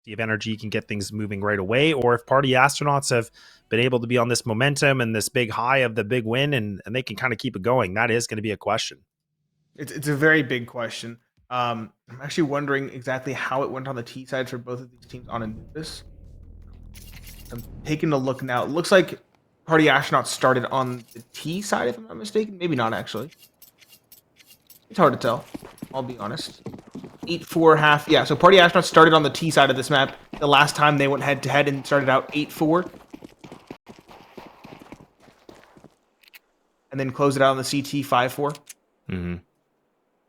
See if NRG can get things moving right away, or if Party Astronauts have been able to be on this momentum and this big high of the big win, and they can kind of keep it going. That is going to be a question. It's a very big question. I'm actually wondering exactly how it went on the T side for both of these teams on Anubis. I'm taking a look now. It looks like Party Astronauts started on the T side, if I'm not mistaken. Maybe not, actually. It's hard to tell. I'll be honest. 8-4 half. Yeah, so Party Astronauts started on the T side of this map. The last time they went head-to-head and started out 8-4. And then closed it out on the CT 5-4. Mm-hmm.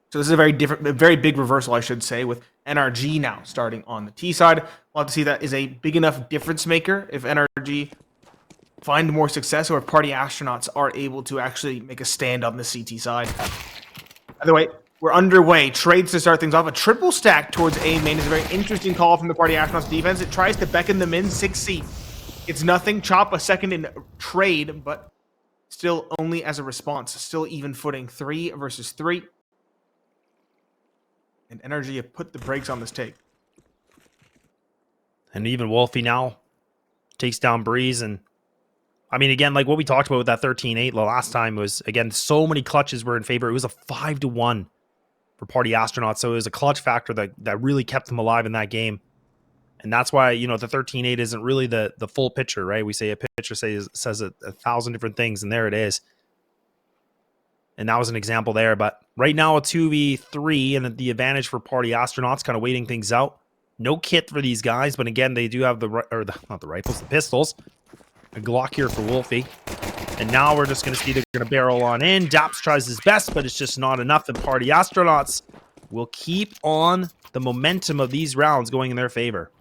So this is a very big reversal, I should say, with NRG now starting on the T side. We'll have to see that is a big enough difference maker if NRG find more success or if Party Astronauts are able to actually make a stand on the CT side. By the way, we're underway. Trades to start things off. A triple stack towards A main is a very interesting call from the Party Astronauts defense. It tries to beckon them in. 6C. It's nothing. Chop a second in trade, but still only as a response. Still even footing. 3 versus 3. And NRG have put the brakes on this take. And even Wolfie now takes down Breeze. And I mean, again, like what we talked about with that 13-8 the last time was, again, so many clutches were in favor. It was a 5-1 for Party Astronauts. So it was a clutch factor that really kept them alive in that game. And that's why, you know, the 13-8 isn't really the full picture, right? We say a picture says 1,000 different things, and there it is. And that was an example there. But right now, a 2v3, and the advantage for Party Astronauts, kind of waiting things out. No kit for these guys, but again, they do have not the rifles, the pistols. A Glock here for Wolfie. And now we're just going to see they're going to barrel on in. Daps tries his best, but it's just not enough. And Party Astronauts will keep on the momentum of these rounds going in their favor.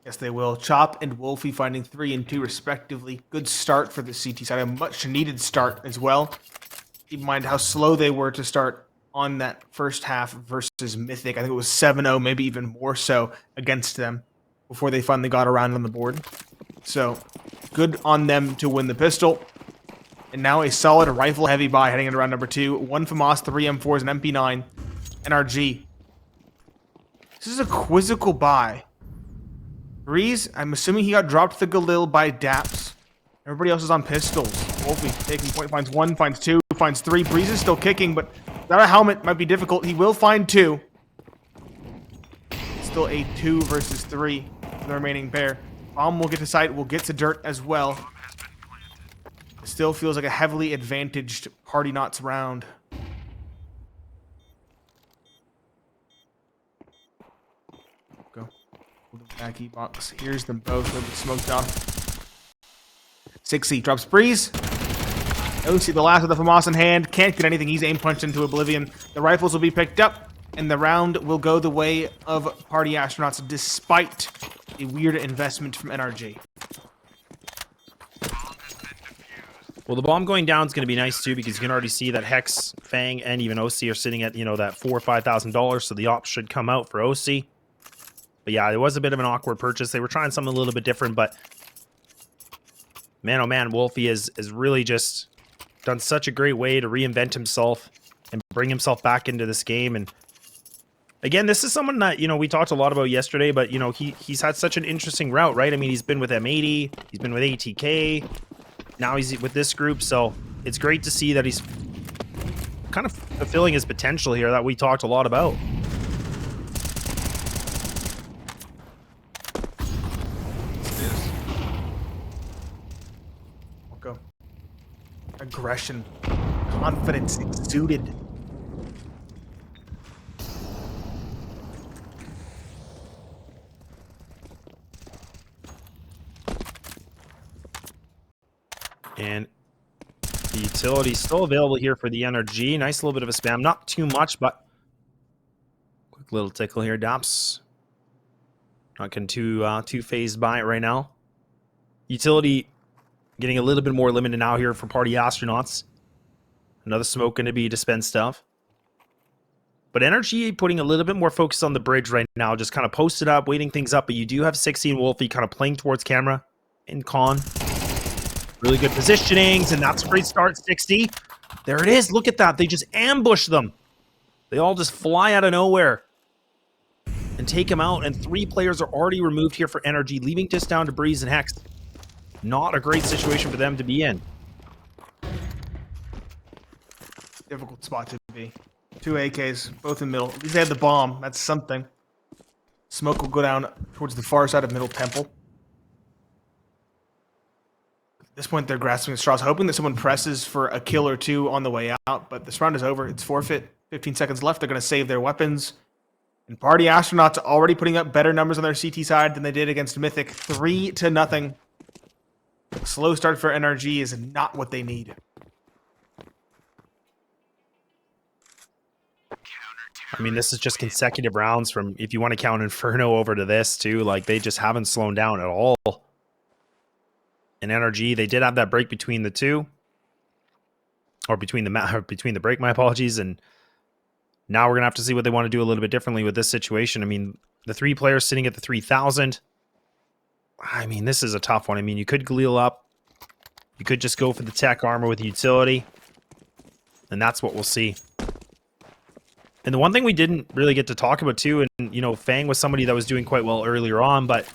Yes, they will. Chop and Wolfie finding 3 and 2 respectively. Good start for the CT side. A much needed start as well. Keep in mind how slow they were to start on that first half versus Mythic. I think it was 7-0, maybe even more so against them before they finally got around on the board. So good on them to win the pistol. And now a solid rifle heavy buy heading into round number 2. 1 FAMAS, 3 M4s, and MP9. NRG. This is a quizzical buy. Breeze, I'm assuming he got dropped the Galil by Daps. Everybody else is on pistols. Wolfie taking point, finds 1, finds 2, finds 3. Breeze is still kicking, but without a helmet might be difficult. He will find 2. Still a 2 versus 3 for the remaining pair. Bomb will get to sight, will get to dirt as well. It still feels like a heavily advantaged Party Knots round. Go. Back E-box. Here's them both. They'll be smoked off. 6C drops Breeze. Don't see the last of the FAMAS in hand. Can't get anything. He's aim punched into oblivion. The rifles will be picked up, and the round will go the way of Party Astronauts despite a weird investment from NRG. Well, the bomb going down is going to be nice too, because you can already see that Hex, Fang, and even OC are sitting at, you know, that $4,000 or $5,000. So the ops should come out for OC. But yeah, it was a bit of an awkward purchase. They were trying something a little bit different, but man, oh man, Wolfie has really just done such a great way to reinvent himself and bring himself back into this game. And again, this is someone that, you know, we talked a lot about yesterday, but, you know, he's had such an interesting route, right? I mean, he's been with M80, he's been with ATK, now he's with this group, so it's great to see that he's kind of fulfilling his potential here that we talked a lot about. Go. Aggression, confidence exuded. And the utility is still available here for the NRG. Nice little bit of a spam. Not too much, but quick little tickle here. Daps not getting too phased by it right now. Utility getting a little bit more limited now here for Party Astronauts. Another smoke going to be dispensed of. But NRG putting a little bit more focus on the bridge right now. Just kind of posted up, waiting things up. But you do have 6C and Wolfie kind of playing towards camera in con. Really good positionings, and that's a great start, 60. There it is. Look at that. They just ambush them. They all just fly out of nowhere. And and take him out. And 3 players are already removed here for NRG, leaving just down to Breeze and Hex. Not a great situation for them to be in. Difficult spot to be. 2 AKs, both in middle. At least they had the bomb. That's something. Smoke will go down towards the far side of Middle Temple. At this point, they're grasping at straws, hoping that someone presses for a kill or 2 on the way out. But this round is over. It's forfeit. 15 seconds left. They're going to save their weapons. And Party Astronauts already putting up better numbers on their CT side than they did against Mythic. 3-0. Slow start for NRG is not what they need. I mean, this is just consecutive rounds from, if you want to count Inferno over to this too, like they just haven't slowed down at all. In NRG, they did have that break between the two, or between the break, my apologies. And now we're gonna have to see what they want to do a little bit differently with this situation. I mean, the 3 players sitting at the 3,000. I mean, this is a tough one. I mean, you could Galil up, you could just go for the tech armor with utility, and that's what we'll see. And the one thing we didn't really get to talk about too, and you know, Fang was somebody that was doing quite well earlier on, but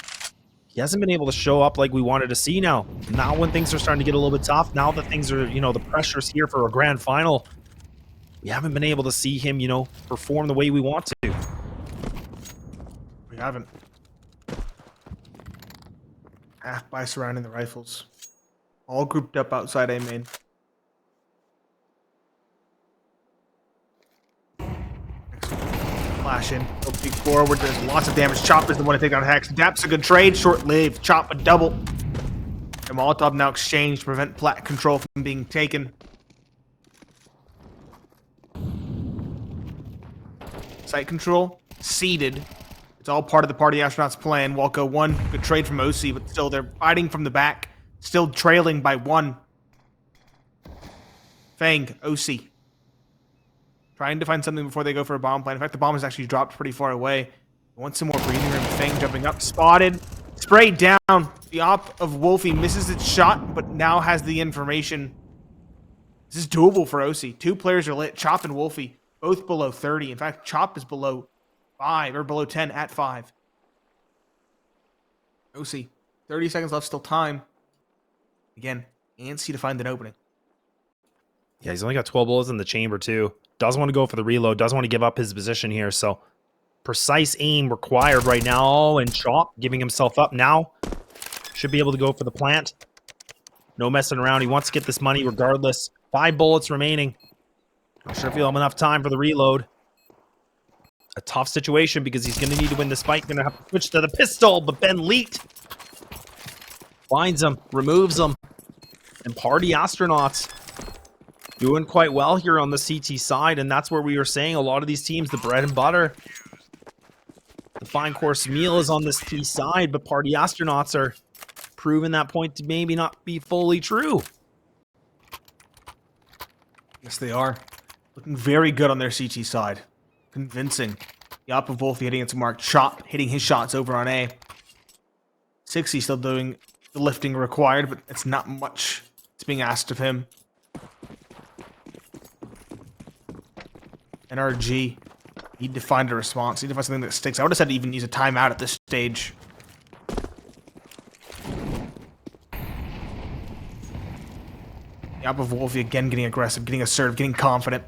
he hasn't been able to show up like we wanted to see now. Now when things are starting to get a little bit tough, now that things are, you know, the pressure's here for a grand final, we haven't been able to see him, you know, perform the way we want to. We haven't. Half by surrounding the rifles. All grouped up outside A main. Flash in. Go big forward. There's lots of damage. Chop is the one to take down Hex. Dap's a good trade. Short-lived. Chop a double. And Molotov now exchanged to prevent plat control from being taken. Site control. Seeded. It's all part of the Party Astronauts plan. Walko 1. Good trade from OC, but still they're fighting from the back. Still trailing by 1. Fang. OC. Trying to find something before they go for a bomb plan. In fact, the bomb is actually dropped pretty far away. Want some more breathing room. Fang jumping up. Spotted. Sprayed down. The op of Wolfie misses its shot, but now has the information. This is doable for OC. 2 players are lit. Chop and Wolfie. Both below 30. In fact, Chop is below 5 or below 10 at 5. OC. 30 seconds left. Still time. Again, antsy to find an opening. Yeah, he's only got 12 bullets in the chamber too. Doesn't want to go for the reload. Doesn't want to give up his position here. So precise aim required right now. And Chop giving himself up now. Should be able to go for the plant. No messing around. He wants to get this money regardless. 5 bullets remaining. Not sure if he'll have enough time for the reload. A tough situation because he's going to need to win this fight. Going to have to switch to the pistol. But Ben leaked. Finds him. Removes him. And Party Astronauts doing quite well here on the CT side, and that's where we were saying a lot of these teams, the bread and butter, the fine course meal is on this T side, but Party Astronauts are proving that point to maybe not be fully true. Yes, they are. Looking very good on their CT side. Convincing. The op of Wolfie hitting its mark. Chop hitting his shots over on A. 60 still doing the lifting required, but it's not much that's being asked of him. NRG need to find a response. Need to find something that sticks. I would have said to even use a timeout at this stage. The op of Wolfie again getting aggressive, getting assertive, getting confident.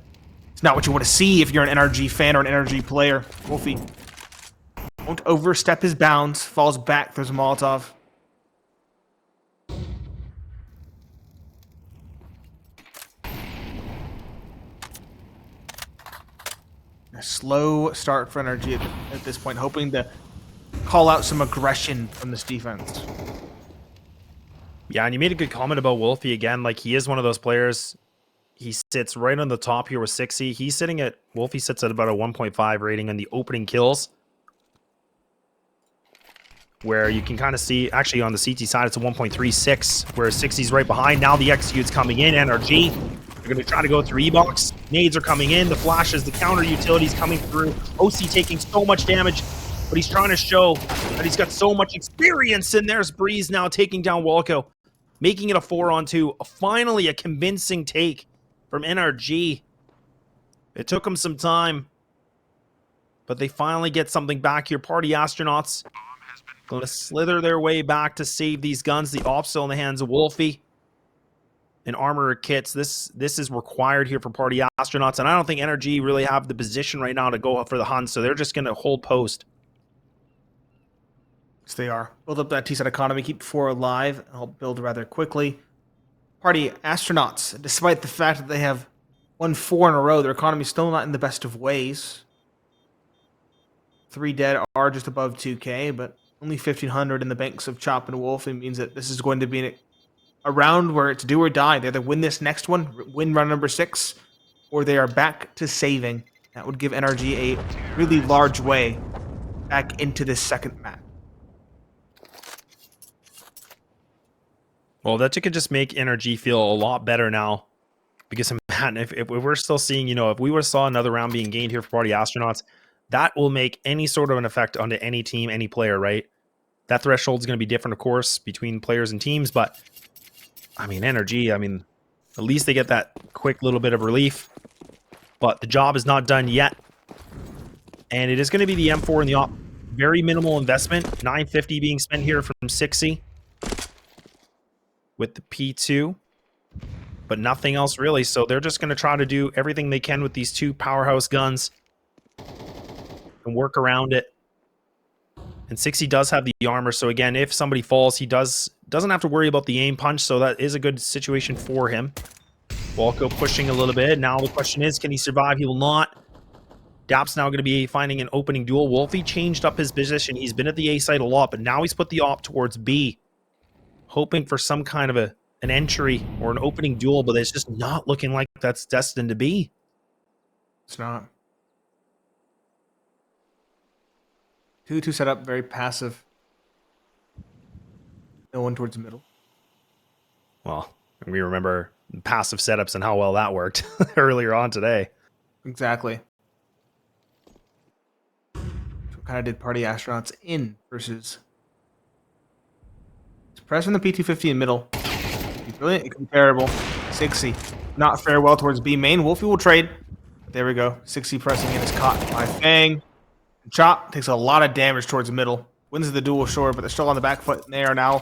It's not what you want to see if you're an NRG fan or an NRG player. Wolfie won't overstep his bounds. Falls back, throws a Molotov. A slow start for NRG at this point, hoping to call out some aggression from this defense. Yeah, and you made a good comment about Wolfie again. Like, he is one of those players. He sits right on the top here with 60. He's sitting at, Wolfie sits at about a 1.5 rating on the opening kills. Where you can kind of see, actually on the CT side, it's a 1.36, where 60's right behind. Now the execute's coming in, NRG. They're going to try to go through E-Box. Nades are coming in, the flashes, the counter utilities coming through. OC taking so much damage, but he's trying to show that he's got so much experience. And there's Breeze now taking down Walko, making it a 4-on-2. Finally, a convincing take from NRG. It took him some time, but they finally get something back here. Party Astronauts going to slither their way back to save these guns. The op still in the hands of Wolfie. And armorer kits. This is required here for Party Astronauts, and I don't think NRG really have the position right now to go for the hunt, so they're just going to hold post. Yes, they are. Build up that T-side economy, keep 4 alive, and help build rather quickly. Party Astronauts, despite the fact that they have won 4 in a row, their economy is still not in the best of ways. 3 dead are just above 2k, but only 1,500 in the banks of Chop and Wolf. It means that this is going to be a round where it's do or die. They either win this next one, win round number 6, or they are back to saving. That would give NRG a really large way back into this second map. Well, that could just make NRG feel a lot better now. Because, man, if we're still seeing, if we would have saw another round being gained here for Party Astronauts, that will make any sort of an effect onto any team, any player, right? That threshold is going to be different, of course, between players and teams, but I mean, NRG, at least they get that quick little bit of relief. But the job is not done yet. And it is going to be the M4 and the op. Very minimal investment. 950 being spent here from 60. With the P2. But nothing else really. So they're just going to try to do everything they can with these 2 powerhouse guns. And work around it. And 60 does have the armor, so again, if somebody falls, he doesn't have to worry about the aim punch, so that is a good situation for him. Walco pushing a little bit. Now the question is, can he survive? He will not. Dap's now going to be finding an opening duel. Wolfie changed up his position. He's been at the A site a lot, but now he's put the op towards B, hoping for some kind of an entry or an opening duel, but it's just not looking like that's destined to be. It's not. 2-2 setup, very passive. No one towards the middle. Well, we remember passive setups and how well that worked earlier on today. Exactly. So what kind of did Party Astronauts in versus... Press from the P250 in middle. Brilliant, comparable. 60. Not fare well towards B main. Wolfie will trade. There we go. 60 pressing in is caught by Fang. Chop takes a lot of damage towards the middle. Wins the duel, sure, but they're still on the back foot. And they are now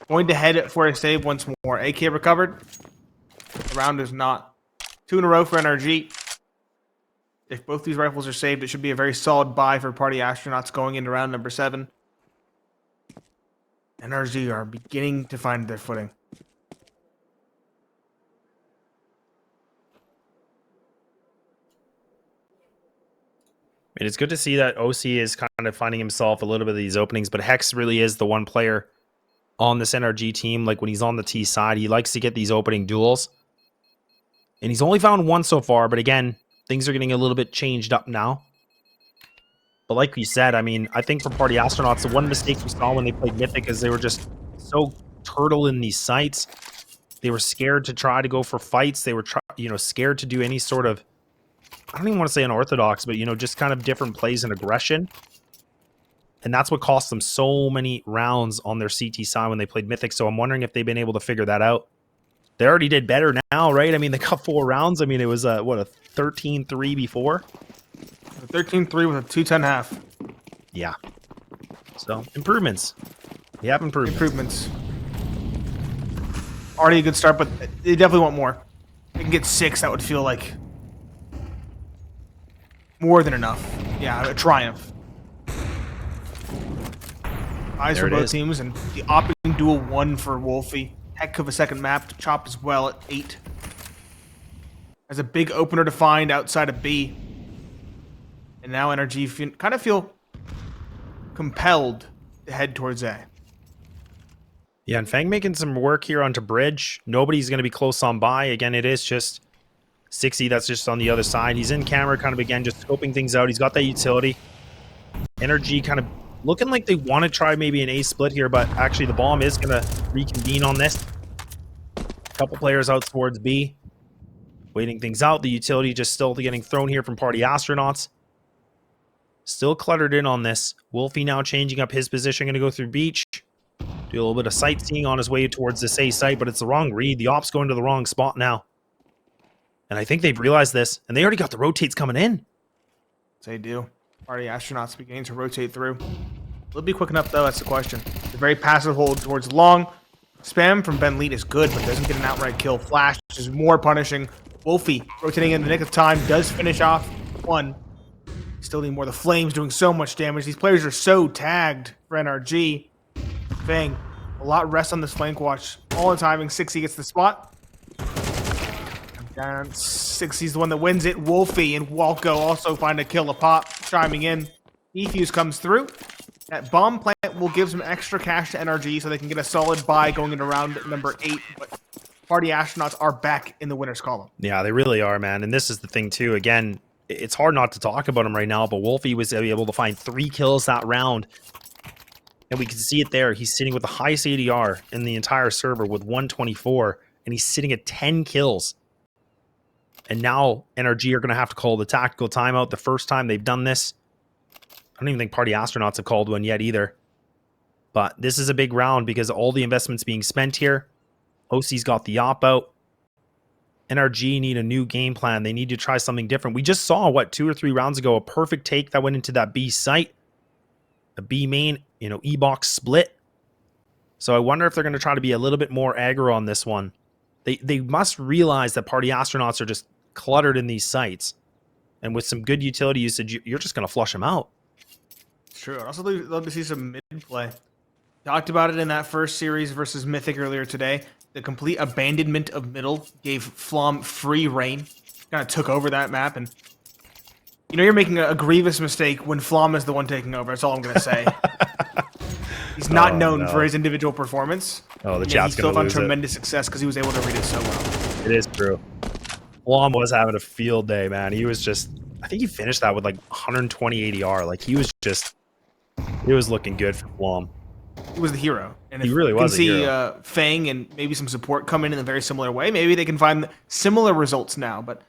going to head for a save once more. AK recovered. The round is not 2 in a row for NRG. If both these rifles are saved, it should be a very solid buy for Party Astronauts going into round number 7. NRG are beginning to find their footing. And it's good to see that OC is kind of finding himself a little bit of these openings, but Hex really is the one player on this NRG team. Like when he's on the T side, he likes to get these opening duels. And he's only found 1 so far, but again, things are getting a little bit changed up now. But like we said, I think for Party Astronauts, the one mistake we saw when they played Mythic is they were just so turtle in these sites. They were scared to try to go for fights. They were scared to do any sort of, I don't even want to say unorthodox, but, just kind of different plays and aggression. And that's what cost them so many rounds on their CT side when they played Mythic. So I'm wondering if they've been able to figure that out. They already did better now, right? They got 4 rounds. It was, a 13-3 before? 13-3 with a 2-10-half. Yeah. So, improvements. You have improvements. Already a good start, but they definitely want more. If they can get 6, that would feel like more than enough. Yeah, a triumph. Eyes for both teams, and the opening duel 1 for Wolfie. Heck of a second map to Chop as well at 8. Has a big opener to find outside of B. And now NRG kind of feel compelled to head towards A. Yeah, and Fang making some work here onto bridge. Nobody's going to be close on by. Again, it is just 60 that's just on the other side. He's in camera kind of, again, just scoping things out. He's got that utility. NRG kind of looking like they want to try maybe an A split here, but actually the bomb is going to reconvene on this. A couple players out towards B. Waiting things out. The utility just still getting thrown here from Party Astronauts. Still cluttered in on this. Wolfie now changing up his position. Going to go through beach. Do a little bit of sightseeing on his way towards this A site, but it's the wrong read. The op's going to the wrong spot now. And I think they've realized this. And they already got the rotates coming in. They do. Party Astronauts beginning to rotate through. Will it be quick enough, though? That's the question. The very passive hold towards long. Spam from Ben Leet is good, but doesn't get an outright kill. Flash is more punishing. Wolfie, rotating in the nick of time, does finish off one. Still need more. The Flames doing so much damage. These players are so tagged for NRG. Fang, a lot rest on this flank watch. All in timing. 60 gets the spot. And 60's the one that wins it. Wolfie and Walco also find a kill. A pop chiming in. Defuse comes through. That bomb plant will give some extra cash to NRG so they can get a solid buy going into round number 8. But Party Astronauts are back in the winner's column. Yeah, they really are, man. And this is the thing, too. Again, it's hard not to talk about him right now, but Wolfie was able to find 3 kills that round. And we can see it there. He's sitting with the highest ADR in the entire server with 124, and he's sitting at 10 kills. And now NRG are going to have to call the tactical timeout. The first time they've done this, I don't even think Party Astronauts have called one yet either. But this is a big round because all the investments being spent here. OC's got the op-out. NRG need a new game plan. They need to try something different. We just saw, 2 or 3 rounds ago, a perfect take that went into that B site. A B main, E-box split. So I wonder if they're going to try to be a little bit more aggro on this one. They must realize that Party Astronauts are just cluttered in these sites. And with some good utility usage, you're just going to flush them out. It's true. I'd also love to see some mid play. Talked about it in that first series versus Mythic earlier today. The complete abandonment of middle gave Flom free reign. Kind of took over that map. And, you're making a grievous mistake when Flom is the one taking over. That's all I'm going to say. He's not known for his individual performance. Oh, the chat's going to lose it. He still found tremendous success because he was able to read it so well. It is true. Flom was having a field day, man. He was just... I think he finished that with 120 ADR. He was just... It was looking good for Flom. He was the hero. And he really was a hero. See Fang and maybe some support come in a very similar way. Maybe they can find similar results now, but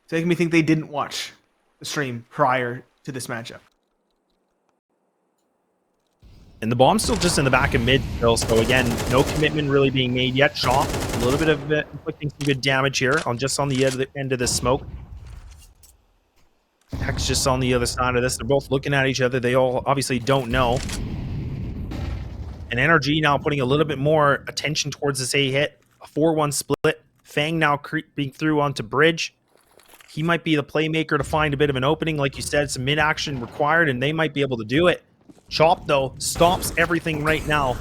it's making me think they didn't watch the stream prior to this matchup. And the bomb's still just in the back of mid still, so again, no commitment really being made yet. Chop, a little bit of inflicting some good damage here on the end of this smoke. Hex just on the other side of this. They're both looking at each other. They all obviously don't know. And NRG now putting a little bit more attention towards this A hit. A 4-1 split. Fang now creeping through onto bridge. He might be the playmaker to find a bit of an opening. Like you said, some mid-action required, and they might be able to do it. Chop, though, stops everything right now.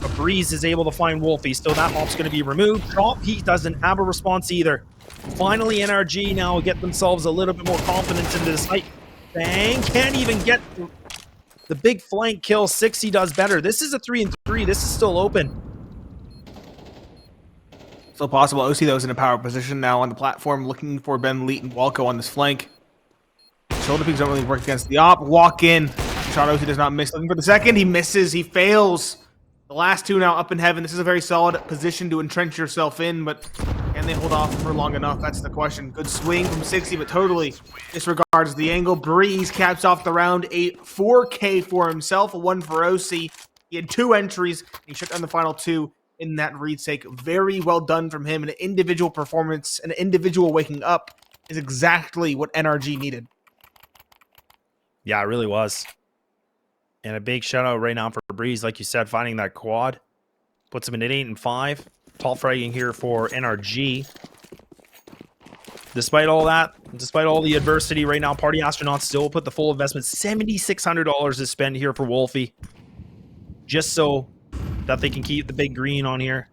A Breeze is able to find Wolfie, so that op's going to be removed. Chop, he doesn't have a response either. Finally, NRG now get themselves a little bit more confidence into this fight. Fang can't even get the big flank kill. 60 does better. This is a 3-3. This is still open. Still possible. OC, though, is in a power position now on the platform, looking for Ben Leet and Walco on this flank. Shoulder peaks don't really work against the op. Walk in. Shot OC does not miss. Looking for the second. He misses. He fails. The last two now up in heaven. This is a very solid position to entrench yourself in, but can they hold off for long enough? That's the question. Good swing from 60, but totally disregards the angle. Breeze caps off the round. A 4K for himself, a 1 for OC. He had 2 entries. He shut down the final 2 in that retake. Very well done from him. An individual performance, an individual waking up is exactly what NRG needed. Yeah, it really was. And a big shout out right now for Breeze, like you said, finding that quad. Puts him in at 8-5. Tall fragging here for NRG. Despite all that, despite all the adversity right now, Party Astronauts still put the full investment. $7,600 to spend here for Wolfie. Just so that they can keep the big green on here.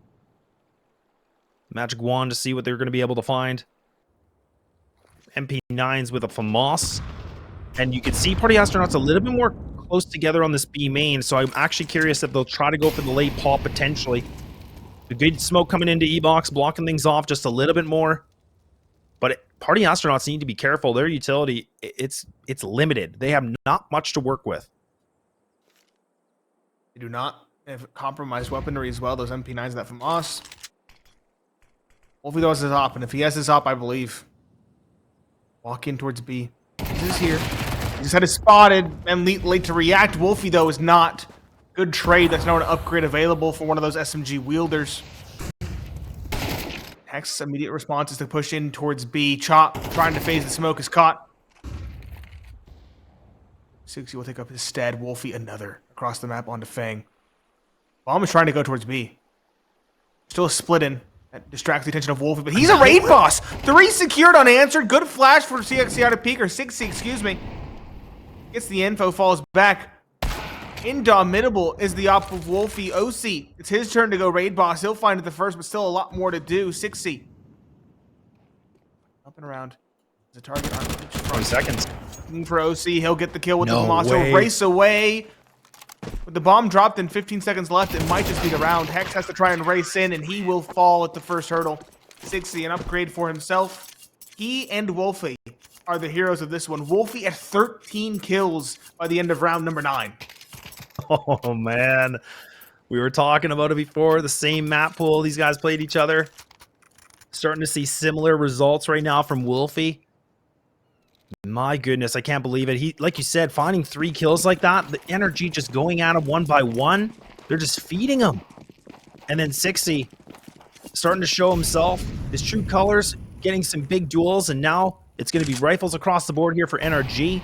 Magic wand to see what they're going to be able to find. MP9s with a FAMAS. And you can see Party Astronauts a little bit more close together on this B main, so I'm actually curious if they'll try to go for the late pop potentially. The good smoke coming into E-box, blocking things off just a little bit more. But Party Astronauts need to be careful. Their utility, it's limited. They have not much to work with. They do not have compromised weaponry as well. Those MP9s that from us. Wolfie though has his op, and if he has his op, I believe. Walk in towards B. This is here. He just had it spotted and late to react. Wolfie, though, is not. Good trade. That's now an upgrade available for one of those SMG wielders. Hex's immediate response is to push in towards B. Chop, trying to phase the smoke, is caught. 60 will take up his stead. Wolfie another across the map onto Fang. Bomb is trying to go towards B. Still a split in. That distracts the attention of Wolfie, but he's a raid boss. 3 secured unanswered. Good flash for CXC out of peak, or 60, excuse me. Gets the info, falls back. Indomitable is the op of Wolfie. OC, it's his turn to go raid boss. He'll find it the first, but still a lot more to do. 60. Up and around. There's a target on 20 seconds. Looking for OC. He'll get the kill with No the Moss. He'll way. race away. With the bomb dropped and 15 seconds left, it might just be the round. Hex has to try and race in, and he will fall at the first hurdle. 60, an upgrade for himself. He and Wolfie are the heroes of this one. Wolfie at 13 kills by the end of round number 9. Oh, man. We were talking about it before. The same map pool. These guys played each other. Starting to see similar results right now from Wolfie. My goodness, I can't believe it. He, like you said, finding 3 kills like that. The NRG just going at him one by one. They're just feeding him. And then 60 starting to show himself, his true colors, getting some big duels. And now it's going to be rifles across the board here for NRG.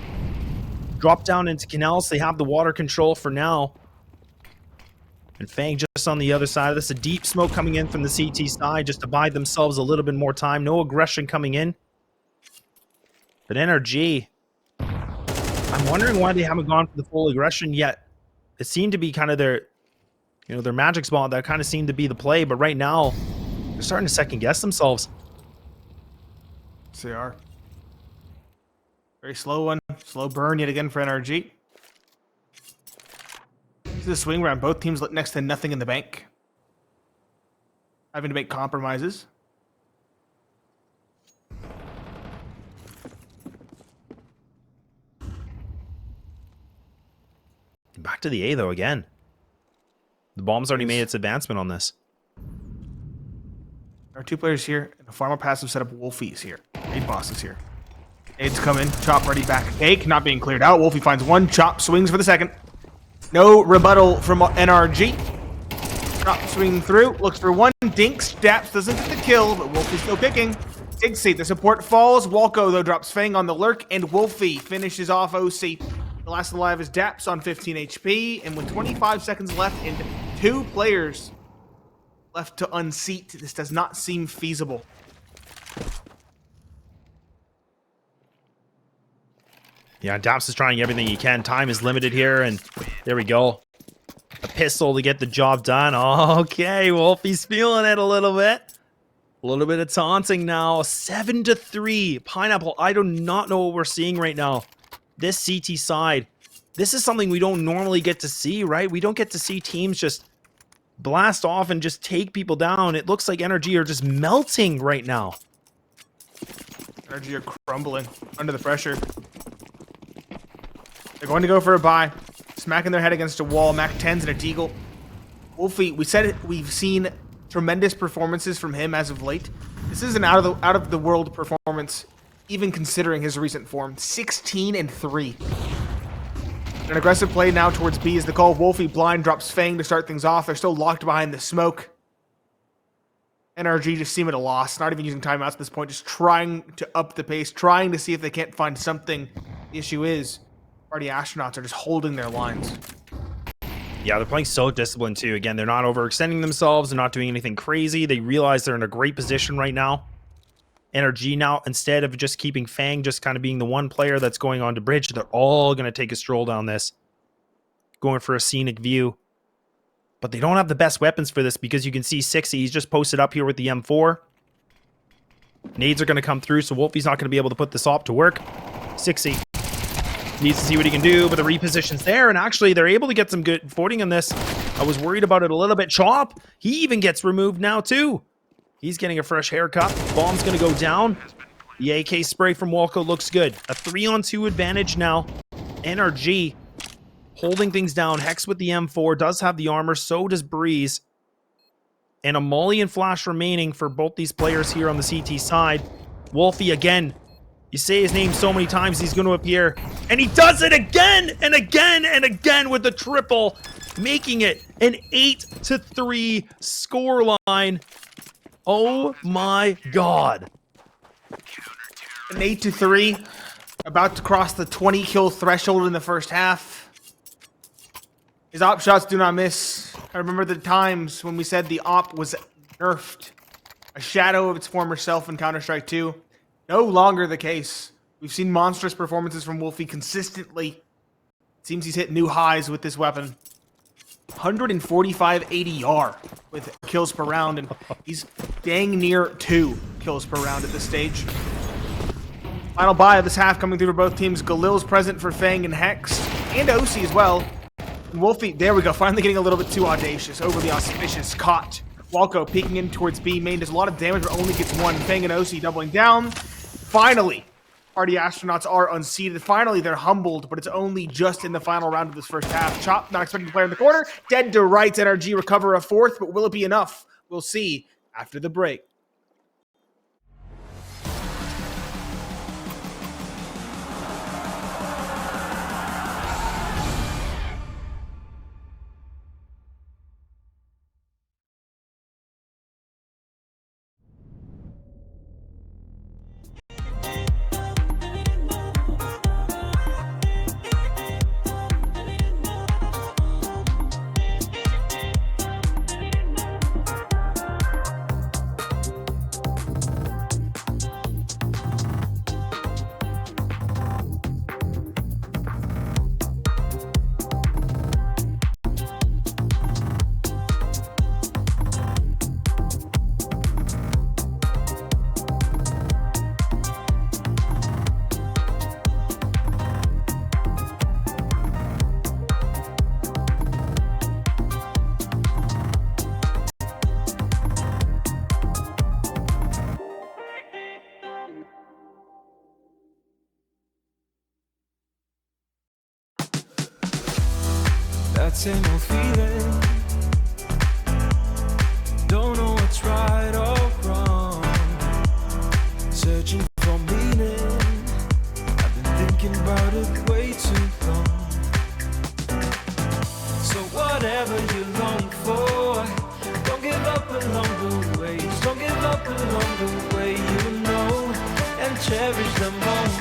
Drop down into canals. They have the water control for now. And Fang just on the other side of this. A deep smoke coming in from the CT side just to buy themselves a little bit more time. No aggression coming in. But NRG, I'm wondering why they haven't gone for the full aggression yet. It seemed to be kind of their, their magic spot. That kind of seemed to be the play. But right now, they're starting to second guess themselves. Yes, they are. Very slow one. Slow burn yet again for NRG. This is a swing round. Both teams look next to nothing in the bank. Having to make compromises. Back to the A, though, again. The bomb's already made its advancement on this. There are 2 players here, and a farmer passive setup. Wolfie's here. 8 bosses here. Aids come in. Chop ready back. Cake not being cleared out. Wolfie finds 1. Chop swings for the second. No rebuttal from NRG. Chop swinging through. Looks for 1. Dinks. Daps doesn't get the kill, but Wolfie's still picking. Tigsy, the support falls. Walko, though, drops Fang on the lurk, and Wolfie finishes off OC. The last alive is Daps on 15 HP, and with 25 seconds left and 2 players left to unseat, this does not seem feasible. Yeah, Daps is trying everything he can. Time is limited here, and there we go. A pistol to get the job done. Okay, Wolfie's feeling it a little bit. A little bit of taunting now. 7-3. Pineapple, I do not know what we're seeing right now. This CT side, this is something we don't normally get to see, right? We don't get to see teams just blast off and just take people down. It looks like NRG are just melting right now. NRG are crumbling under the pressure. They're going to go for a buy. Smacking their head against a wall. Mac 10s and a Deagle. Wolfie, we said it, we've seen tremendous performances from him as of late. This is an out of the world performance, even considering his recent form. 16-3. An aggressive play now towards B is the call. Wolfie blind drops Fang to start things off. They're still locked behind the smoke. NRG just seem at a loss. Not even using timeouts at this point. Just trying to up the pace. Trying to see if they can't find something. The issue is, Party Astronauts are just holding their lines. Yeah, they're playing so disciplined too. Again, they're not overextending themselves. They're not doing anything crazy. They realize they're in a great position right now. NRG now, instead of just keeping Fang just kind of being the one player that's going on to bridge, they're all going to take a stroll down this. Going for a scenic view. But they don't have the best weapons for this because you can see 60. He's just posted up here with the M4. Nades are going to come through, so Wolfie's not going to be able to put this op to work. 60 needs to see what he can do, but the reposition's there, and actually they're able to get some good footing on this. I was worried about it a little bit. Chop, he even gets removed now too. He's getting a fresh haircut. Bomb's going to go down. The AK spray from Walko looks good. A 3-on-2 advantage now. NRG holding things down. Hex with the M4 does have the armor. So does Breeze. And a Molly and Flash remaining for both these players here on the CT side. Wolfie again. You say his name so many times, he's going to appear. And he does it again and again and again with the triple. Making it an 8-3 scoreline. Oh my God. An 8-3. about to cross the 20 kill threshold in the first half. His op shots do not miss. I remember the times when we said the op was nerfed. A shadow of its former self in Counter-Strike 2. No longer the case. We've seen monstrous performances from Wolfie consistently. It seems he's hit new highs with this weapon. 145 ADR with kills per round, and he's dang near 2 kills per round at this stage. Final buy of this half coming through for both teams. Galil's present for Fang and Hex, and OC as well. And Wolfie, there we go, finally getting a little bit too audacious, overly auspicious, caught. Walco peeking in towards B main, does a lot of damage but only gets 1. Fang and OC doubling down. Finally, Party Astronauts are unseated. Finally, they're humbled, but it's only just in the final round of this first half. Chop not expecting to play in the corner. Dead to rights. NRG recover a 4th, but will it be enough? We'll see after the break. That same old feeling. Don't know what's right or wrong. Searching for meaning. I've been thinking about it way too long. So whatever you long for, don't give up along the way. Don't give up along the way, you know, and cherish the moment.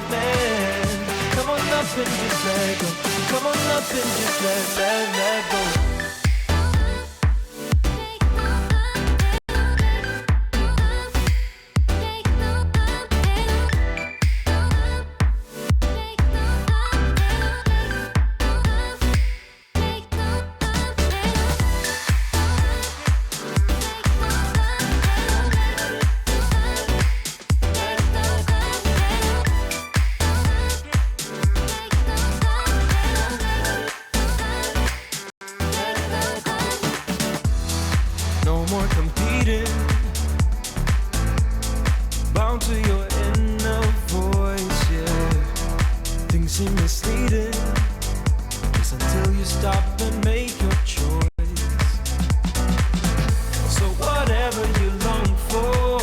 Come on up and just let go. Come on up and just let go. No more competing, bound to your inner voice, yeah. Things seem misleading, just until you stop and make your choice. So whatever you long for,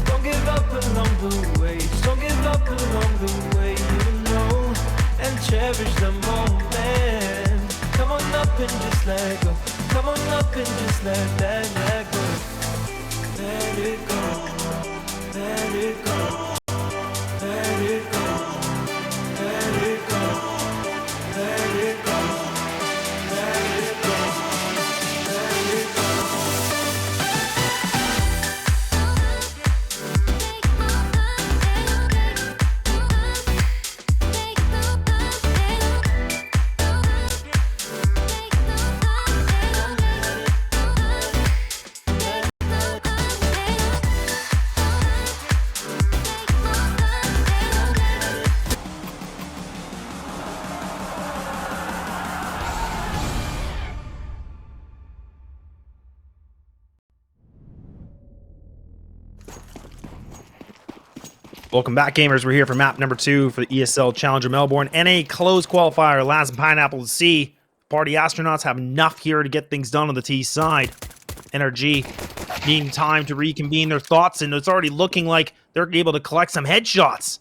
don't give up along the way. Don't give up along the way, you know, and cherish the moment. Come on up and just let go. Come on up and just let go. Let it go. Let it go. Let it go. Let it go. Let it go. Let it go. Let it go. Welcome back, gamers. We're here for map number 2 for the ESL Challenger Melbourne. NA close qualifier, Laz and Pineapple to C. Party Astronauts have enough here to get things done on the T side. NRG needing time to reconvene their thoughts, and it's already looking like they're able to collect some headshots.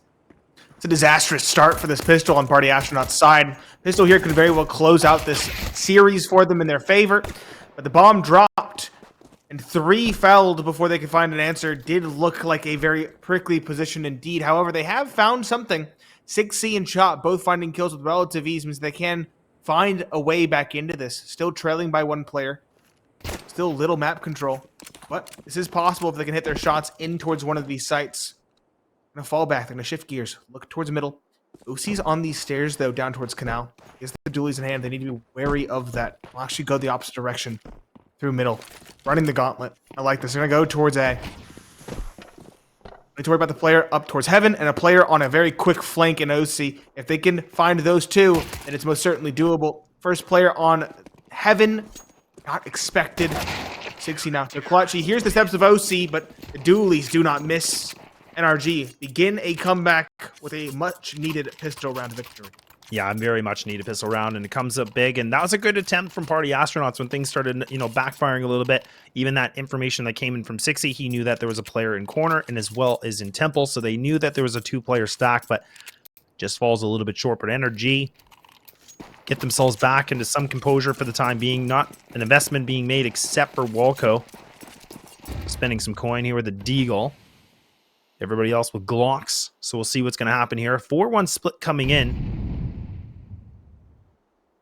It's a disastrous start for this pistol on Party Astronauts' side. Pistol here could very well close out this series for them in their favor, but the bomb dropped, and 3 felled before they could find an answer. Did look like a very prickly position indeed. However, they have found something. 6C and Chop both finding kills with relative ease means they can find a way back into this. Still trailing by one player. Still little map control. But this is possible if they can hit their shots in towards one of these sites. They're going to fall back. They're going to shift gears. Look towards the middle. OC's on these stairs, though, down towards Canal. He has the dualies in hand. They need to be wary of that. We'll actually go the opposite direction. Through middle. Running the gauntlet. I like this. They're going to go towards A. Need to worry about the player up towards Heaven and a player on a very quick flank in OC. If they can find those two, then it's most certainly doable. First player on Heaven. Not expected. 60 now to clutch. He hears the steps of OC, but the dualies do not miss. NRG begin a comeback with a much-needed pistol round victory. Yeah, very much need a pistol round, and it comes up big. And that was a good attempt from Party Astronauts when things started, backfiring a little bit. Even that information that came in from 60, he knew that there was a player in corner and as well as in Temple, so they knew that there was a two-player stack, but just falls a little bit short. But NRG get themselves back into some composure for the time being. Not an investment being made except for Walco. Spending some coin here with the Deagle. Everybody else with Glocks, so we'll see what's going to happen here. 4-1 split coming in.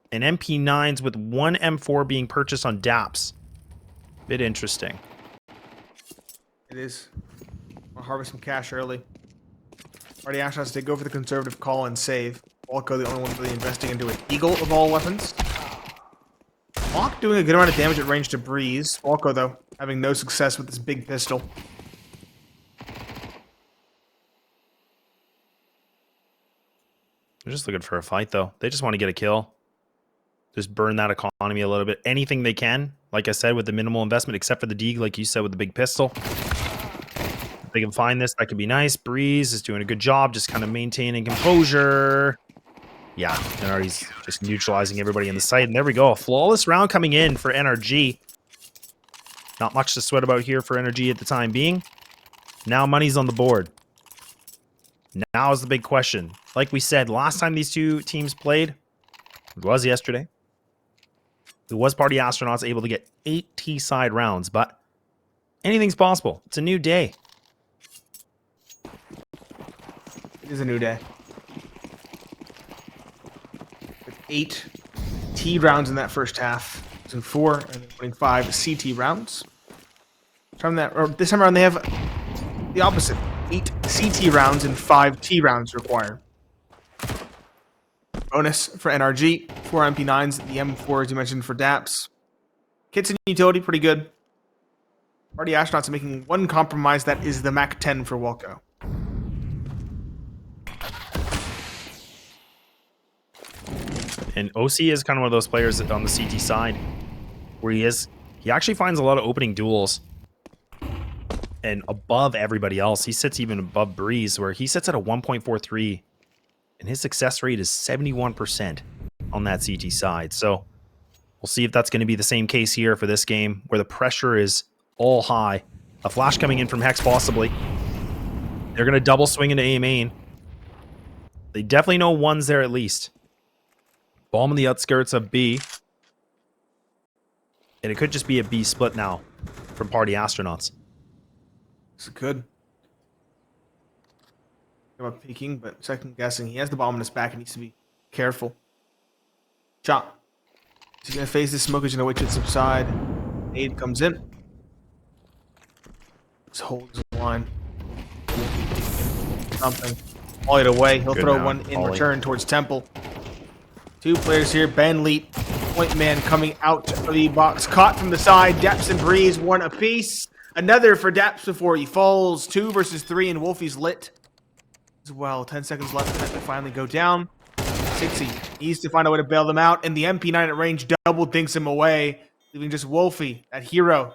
And MP9s with one M4 being purchased on DAPS. Bit interesting. It is. I'll harvest some cash early. Party Astronauts did go for the conservative call and save. Walco, the only one really investing into an Eagle of all weapons. Hawk doing a good amount of damage at range to Breeze. Walco, though, having no success with this big pistol. They're just looking for a fight, though. They just want to get a kill. Just burn that economy a little bit. Anything they can, like I said, with the minimal investment, except for the Deagle, like you said, with the big pistol. If they can find this, that could be nice. Breeze is doing a good job, just kind of maintaining composure. Yeah, NRG's just neutralizing everybody in the site. And there we go. A flawless round coming in for NRG. Not much to sweat about here for NRG at the time being. Now money's on the board. Now is the big question. Like we said, last time these two teams played, it was yesterday. It was Party Astronauts able to get 8 T-side rounds, but anything's possible. It's a new day. It is a new day. With 8 T rounds in that first half. And 4 and then winning 5 CT rounds. This time around they have the opposite. 8 CT rounds and 5 T rounds required. Bonus for NRG, 4 MP9s, the M4 as you mentioned for DAPS. Kits and utility, pretty good. Party Astronauts are making one compromise, that is the Mac 10 for Walco. And OC is kind of one of those players on the CT side where he actually finds a lot of opening duels. And above everybody else, he sits even above Breeze, where he sits at a 1.43, and his success rate is 71% on that CT side. So we'll see if that's going to be the same case here for this game, where the pressure is all high. A flash coming in from Hex, possibly. They're going to double swing into A main. They definitely know one's there at least. Bomb on the outskirts of B. And it could just be a B split now from Party Astronauts. This is good. About peeking, but second guessing. He has the bomb in his back and needs to be careful. Chop. He's going to phase this smoke. He's going to wait till it subside. Aid comes in. Just holds the line. Something. Volley it away. He'll throw one in return towards Temple. 2 players here. Ben Leet, point man coming out of the box. Caught from the side. Daps and Breeze, 1 apiece. Another for Daps before he falls. 2 versus 3, and Wolfie's lit as well. 10 seconds left for them to finally go down. 60 needs to find a way to bail them out, and the MP9 at range double dinks him away, leaving just Wolfie, that hero,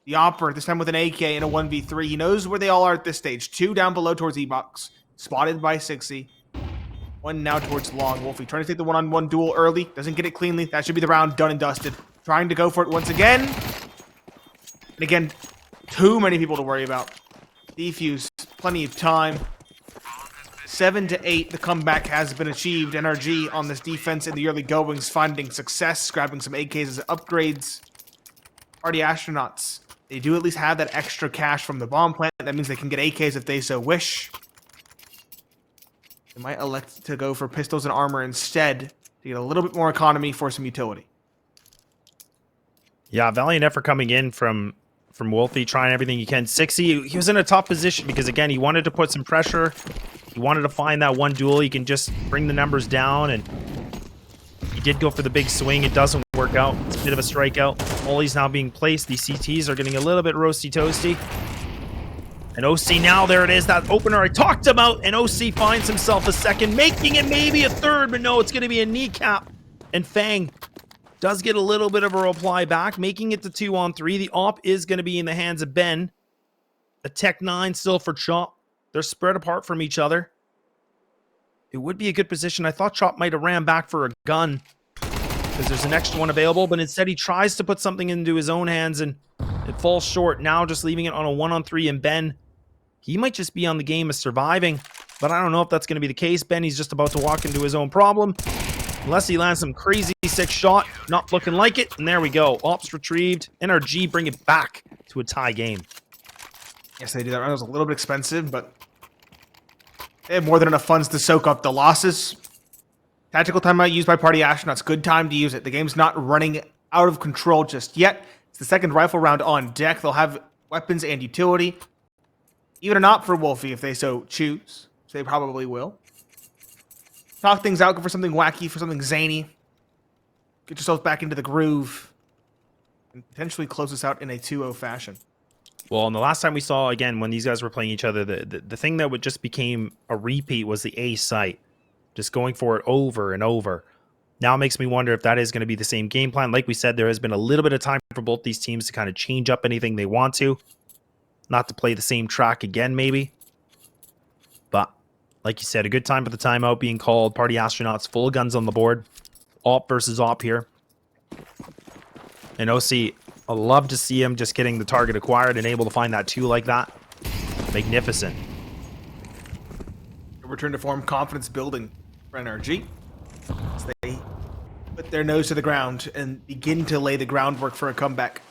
the Opera, this time with an AK and a 1v3. He knows where they all are at this stage. 2 down below towards E-Box, spotted by 60. 1 now towards Long. Wolfie trying to take the one-on-one duel early. Doesn't get it cleanly. That should be the round done and dusted. Trying to go for it once again. And again, too many people to worry about. Defuse, plenty of time. 7-8, the comeback has been achieved. NRG on this defense in the early goings, finding success, grabbing some AKs as upgrades. Party Astronauts, they do at least have that extra cash from the bomb plant. That means they can get AKs if they so wish. They might elect to go for pistols and armor instead to get a little bit more economy for some utility. Yeah, valiant effort coming in from Wolfie, trying everything he can. 60, he was in a tough position because, again, he wanted to put some pressure. He wanted to find that one duel. He can just bring the numbers down, and he did go for the big swing. It doesn't work out. It's a bit of a strikeout. Molly's now being placed. These CTs are getting a little bit roasty-toasty. And OC now, there it is, that opener I talked about, and OC finds himself a second, making it maybe a third, but no, it's going to be a kneecap. And Fang does get a little bit of a reply back, making it to 2-on-3. The op is going to be in the hands of Ben. A Tech 9 still for Chop. They're spread apart from each other. It would be a good position. I thought Chop might have ran back for a gun because there's an extra one available, but instead he tries to put something into his own hands and it falls short. Now just leaving it on a 1-on-3, and Ben, he might just be on the game of surviving, but I don't know if that's going to be the case. Ben, he's just about to walk into his own problem. Unless he lands some crazy sick shot. Not looking like it. And there we go. Ops retrieved. NRG bring it back to a tie game. Yes, they do that. It was a little bit expensive, but they have more than enough funds to soak up the losses. Tactical timeout used by Party Astronauts. Good time to use it. The game's not running out of control just yet. It's the second rifle round on deck. They'll have weapons and utility. Even an op for Wolfie if they so choose. So they probably will. Talk things out, go for something wacky, for something zany. Get yourself back into the groove. And potentially close this out in a 2-0 fashion. Well, and the last time we saw, again, when these guys were playing each other, the thing that would just became a repeat was the A site. Just going for it over and over. Now it makes me wonder if that is going to be the same game plan. Like we said, there has been a little bit of time for both these teams to kind of change up anything they want to. Not to play the same track again, maybe. But, like you said, a good time for the timeout being called. Party Astronauts, full guns on the board. Op versus op here. And OC, I love to see him just getting the target acquired and able to find that 2 like that. Magnificent. Return to form, confidence building for NRG. As they put their nose to the ground and begin to lay the groundwork for a comeback.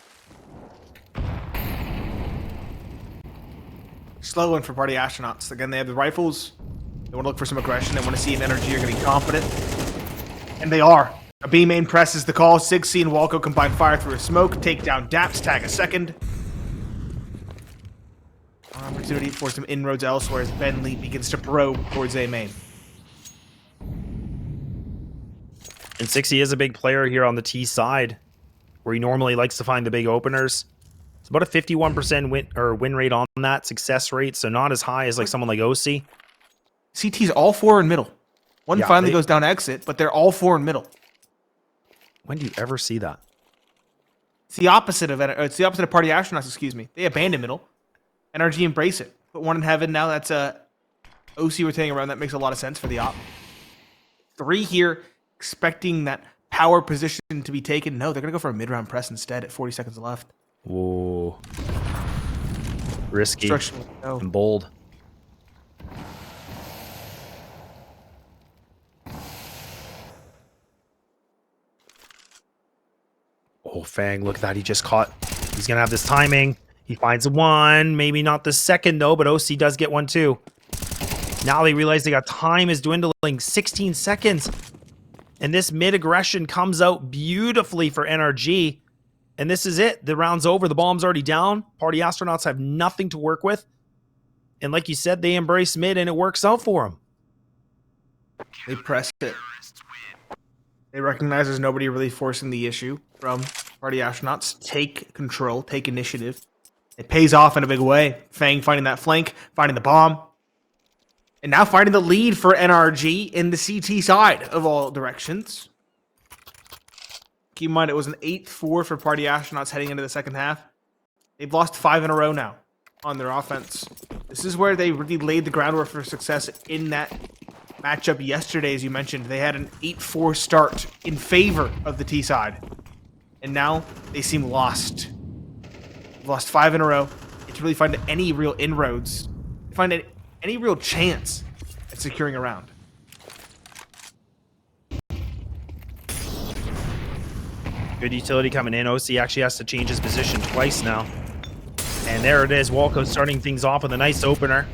Slow one for Party Astronauts. Again, they have the rifles. They want to look for some aggression. They want to see if NRG are getting confident. And they are. A B main press is the call. Sigsy and Walco combine fire through a smoke. Take down Daps, tag a second. Opportunity for some inroads elsewhere as Ben Lee begins to probe towards A main. And 60 is a big player here on the T side, where he normally likes to find the big openers. It's about a 51% win rate on that, success rate, so not as high as like someone like OC. CT's all 4 in middle. One finally goes down exit, but they're all 4 in middle. When do you ever see that? It's the opposite of Party Astronauts, excuse me. They abandon middle. NRG embrace it. Put one in heaven now. That's OC rotating around. That makes a lot of sense for the op. 3 here, expecting that power position to be taken. No, they're going to go for a mid-round press instead at 40 seconds left. Whoa. Risky No. and bold. Oh, Fang, look at that. He just caught. He's going to have this timing. He finds one. Maybe not the second, though, but OC does get one, too. Now they realize they got time is dwindling. 16 seconds. And this mid-aggression comes out beautifully for NRG. And this is it. The round's over. The bomb's already down. Party Astronauts have nothing to work with. And like you said, they embrace mid, and it works out for them. They press it. They recognize there's nobody really forcing the issue from Party Astronauts. Take control. Take initiative. It pays off in a big way. Fang finding that flank. Finding the bomb. And now finding the lead for NRG in the CT side of all directions. Keep in mind, it was an 8-4 for Party Astronauts heading into the second half. They've lost 5 in a row now on their offense. This is where they really laid the groundwork for success in that matchup yesterday, as you mentioned. They had an 8-4 start in favor of the T side. And now they seem lost. They've lost 5 in a row. To really find any real inroads. Find any real chance at securing a round. Good utility coming in. OC actually has to change his position twice now. And there it is. Walco starting things off with a nice opener.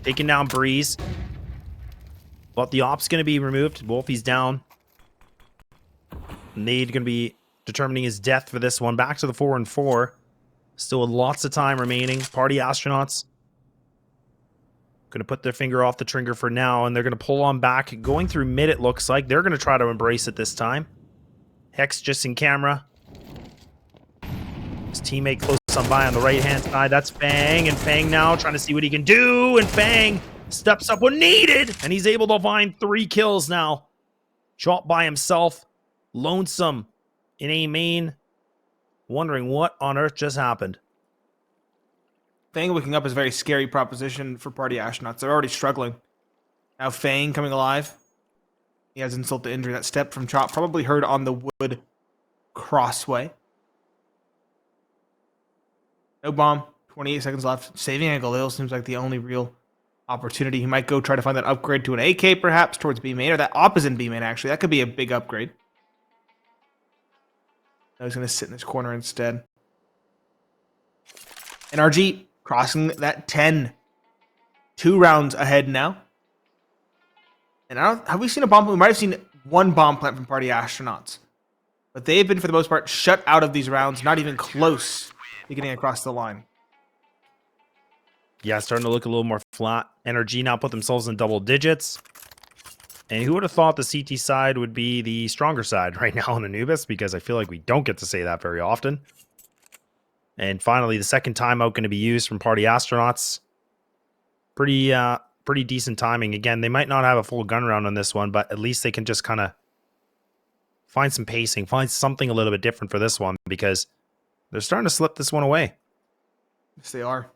Taking down Breeze. But the op's going to be removed. Wolfie's down. Nade going to be determining his death for this one. Back to the 4-4. Still with lots of time remaining. Party Astronauts going to put their finger off the trigger for now, and they're going to pull on back. Going through mid, it looks like. They're going to try to embrace it this time. Hex just in camera. His teammate close on by on the right-hand side. That's Fang, and Fang now trying to see what he can do, and Fang steps up when needed, and he's able to find 3 kills now. Chop by himself. Lonesome in A main. Wondering what on earth just happened. Fang waking up is a very scary proposition for Party Astronauts. They're already struggling. Now Fang coming alive. He has insult to injury. That step from Chop probably heard on the wood crossway. No bomb. 28 seconds left. Saving angle Lil seems like the only real opportunity. He might go try to find that upgrade to an AK perhaps towards B main, or that opposite B main actually. That could be a big upgrade. No, he's going to sit in this corner instead. NRG crossing that 10. 2 rounds ahead now. And have we seen a bomb plant? We might have seen one bomb plant from Party Astronauts. But they've been, for the most part, shut out of these rounds. Not even close to getting across the line. Yeah, starting to look a little more flat. NRG now put themselves in double digits. And who would have thought the CT side would be the stronger side right now on Anubis? Because I feel like we don't get to say that very often. And finally, the second timeout going to be used from Party Astronauts. Pretty decent timing. Again, they might not have a full gun round on this one, but at least they can just kind of find some pacing, find something a little bit different for this one, because they're starting to slip this one away. Yes, they are.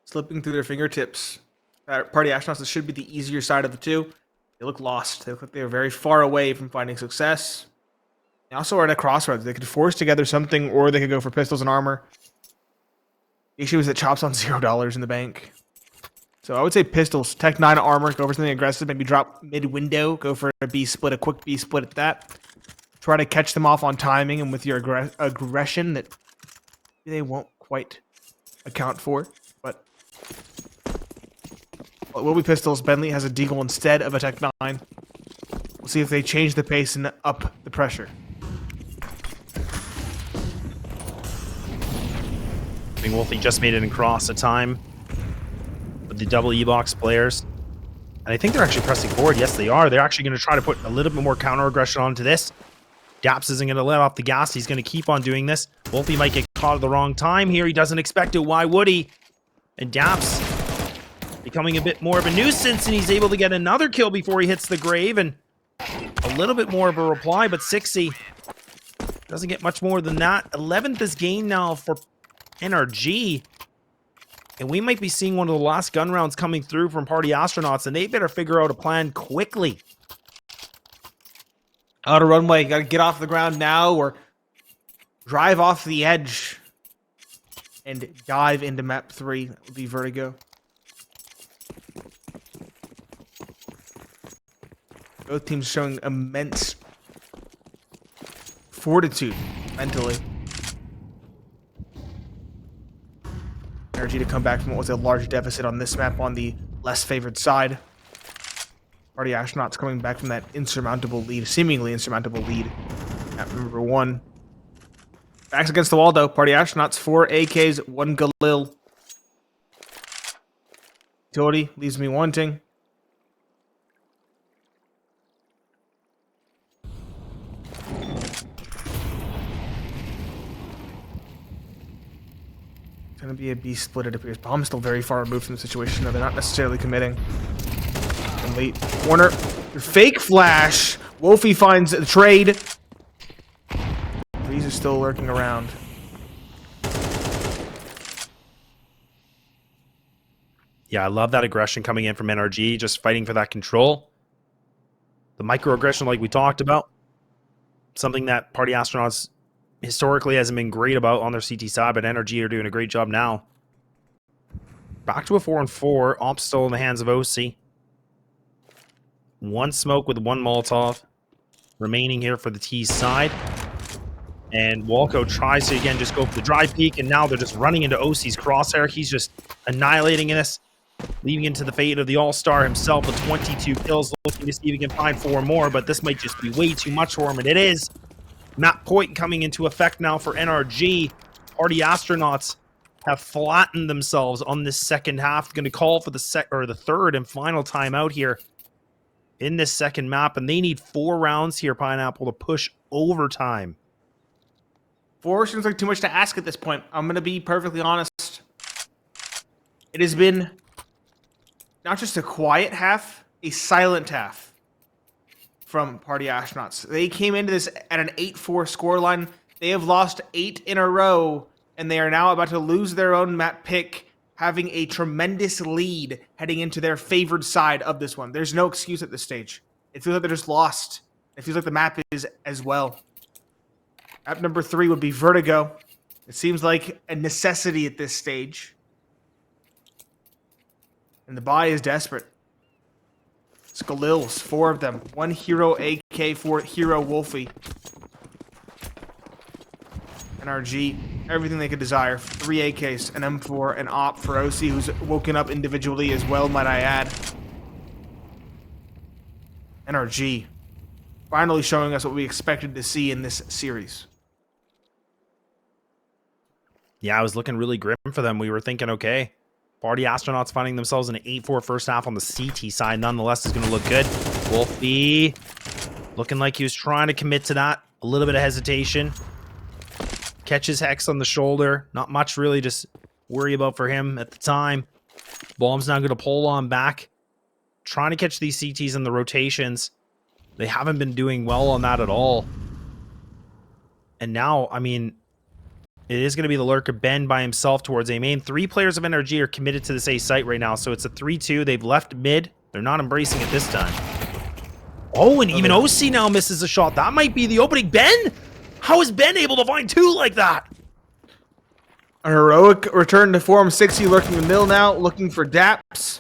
Slipping through their fingertips. Party Astronauts, this should be the easier side of the two. They look lost. They look like they are very far away from finding success. They also are at a crossroads. They could force together something, or they could go for pistols and armor. The issue is that Chop's on $0 in the bank. So I would say pistols, Tech 9 armor, go for something aggressive, maybe drop mid-window, go for a B split, a quick B split at that. Try to catch them off on timing and with your aggression that they won't quite account for. But it will be pistols. Bentley has a deagle instead of a Tech 9. We'll see if they change the pace and up the pressure. I think Wolfie just made it across the time with the double E-box players. And I think they're actually pressing forward. Yes, they are. They're actually going to try to put a little bit more counter aggression onto this. Daps isn't going to let off the gas. He's going to keep on doing this. Wolfie might get caught at the wrong time here. He doesn't expect it. Why would he? And Daps becoming a bit more of a nuisance, and he's able to get another kill before he hits the grave, and a little bit more of a reply, but 60 doesn't get much more than that. 11th is game now for NRG, and we might be seeing one of the last gun rounds coming through from Party Astronauts, and they better figure out a plan quickly. Outer runway, got to get off the ground now or drive off the edge and dive into map 3. That would be Vertigo. Both teams showing immense fortitude mentally. NRG to come back from what was a large deficit on this map on the less favored side. Party Astronauts coming back from that insurmountable lead, seemingly insurmountable lead at number 1. Backs against the wall though. Party Astronauts, 4 AKs, 1 Galil. Utility leaves me wanting. Going to be a B split, it appears. Bomb's still very far removed from the situation, though. They're not necessarily committing. And late corner. Fake flash. Wolfie finds the trade. These are still lurking around. Yeah, I love that aggression coming in from NRG, just fighting for that control. The microaggression, like we talked about, something that Party Astronauts historically hasn't been great about on their CT side, but NRG are doing a great job now. Back to a 4-4. Ops still in the hands of OC. 1 smoke with 1 Molotov remaining here for the T side. And Walco tries to, again, just go for the dry peek, and now they're just running into OC's crosshair. He's just annihilating this. leaving into the fate of the All-Star himself with 22 kills, looking to see if he can find 4 more, but this might just be way too much for him, and it is. Map point coming into effect now for NRG. Party Astronauts have flattened themselves on this second half. Going to call for the third and final timeout here in this second map, and they need 4 rounds here, Pineapple, to push overtime. 4 seems like too much to ask at this point. I'm going to be perfectly honest. It has been not just a quiet half, a silent half from Party Astronauts. They came into this at an 8-4 scoreline. They have lost 8 in a row, and they are now about to lose their own map pick, having a tremendous lead heading into their favored side of this one. There's no excuse at this stage. It feels like they're just lost. It feels like the map is as well. Map number 3 would be Vertigo. It seems like a necessity at this stage. And the buy is desperate. Skalils, 4 of them. 1 hero AK, 4 hero Wolfie. NRG, everything they could desire. 3 AKs, an M4, an AWP for OC, who's woken up individually as well, might I add. NRG, finally showing us what we expected to see in this series. Yeah, it was looking really grim for them. We were thinking, okay, Party Astronauts finding themselves in an 8-4 first half on the CT side, nonetheless, is going to look good. Wolfie looking like he was trying to commit to that. A little bit of hesitation. Catches Hex on the shoulder. Not much really to worry about for him at the time. Bomb's now going to pull on back. Trying to catch these CTs in the rotations. They haven't been doing well on that at all. And now, I mean, it is going to be the lurker Ben by himself towards A main. 3 players of NRG are committed to this A site right now, so it's a 3-2. They've left mid. They're not embracing it this time. Oh, and even OC now misses a shot. That might be the opening. Ben? How is Ben able to find 2 like that? A heroic return to form. 60 lurking in the middle now, looking for Daps.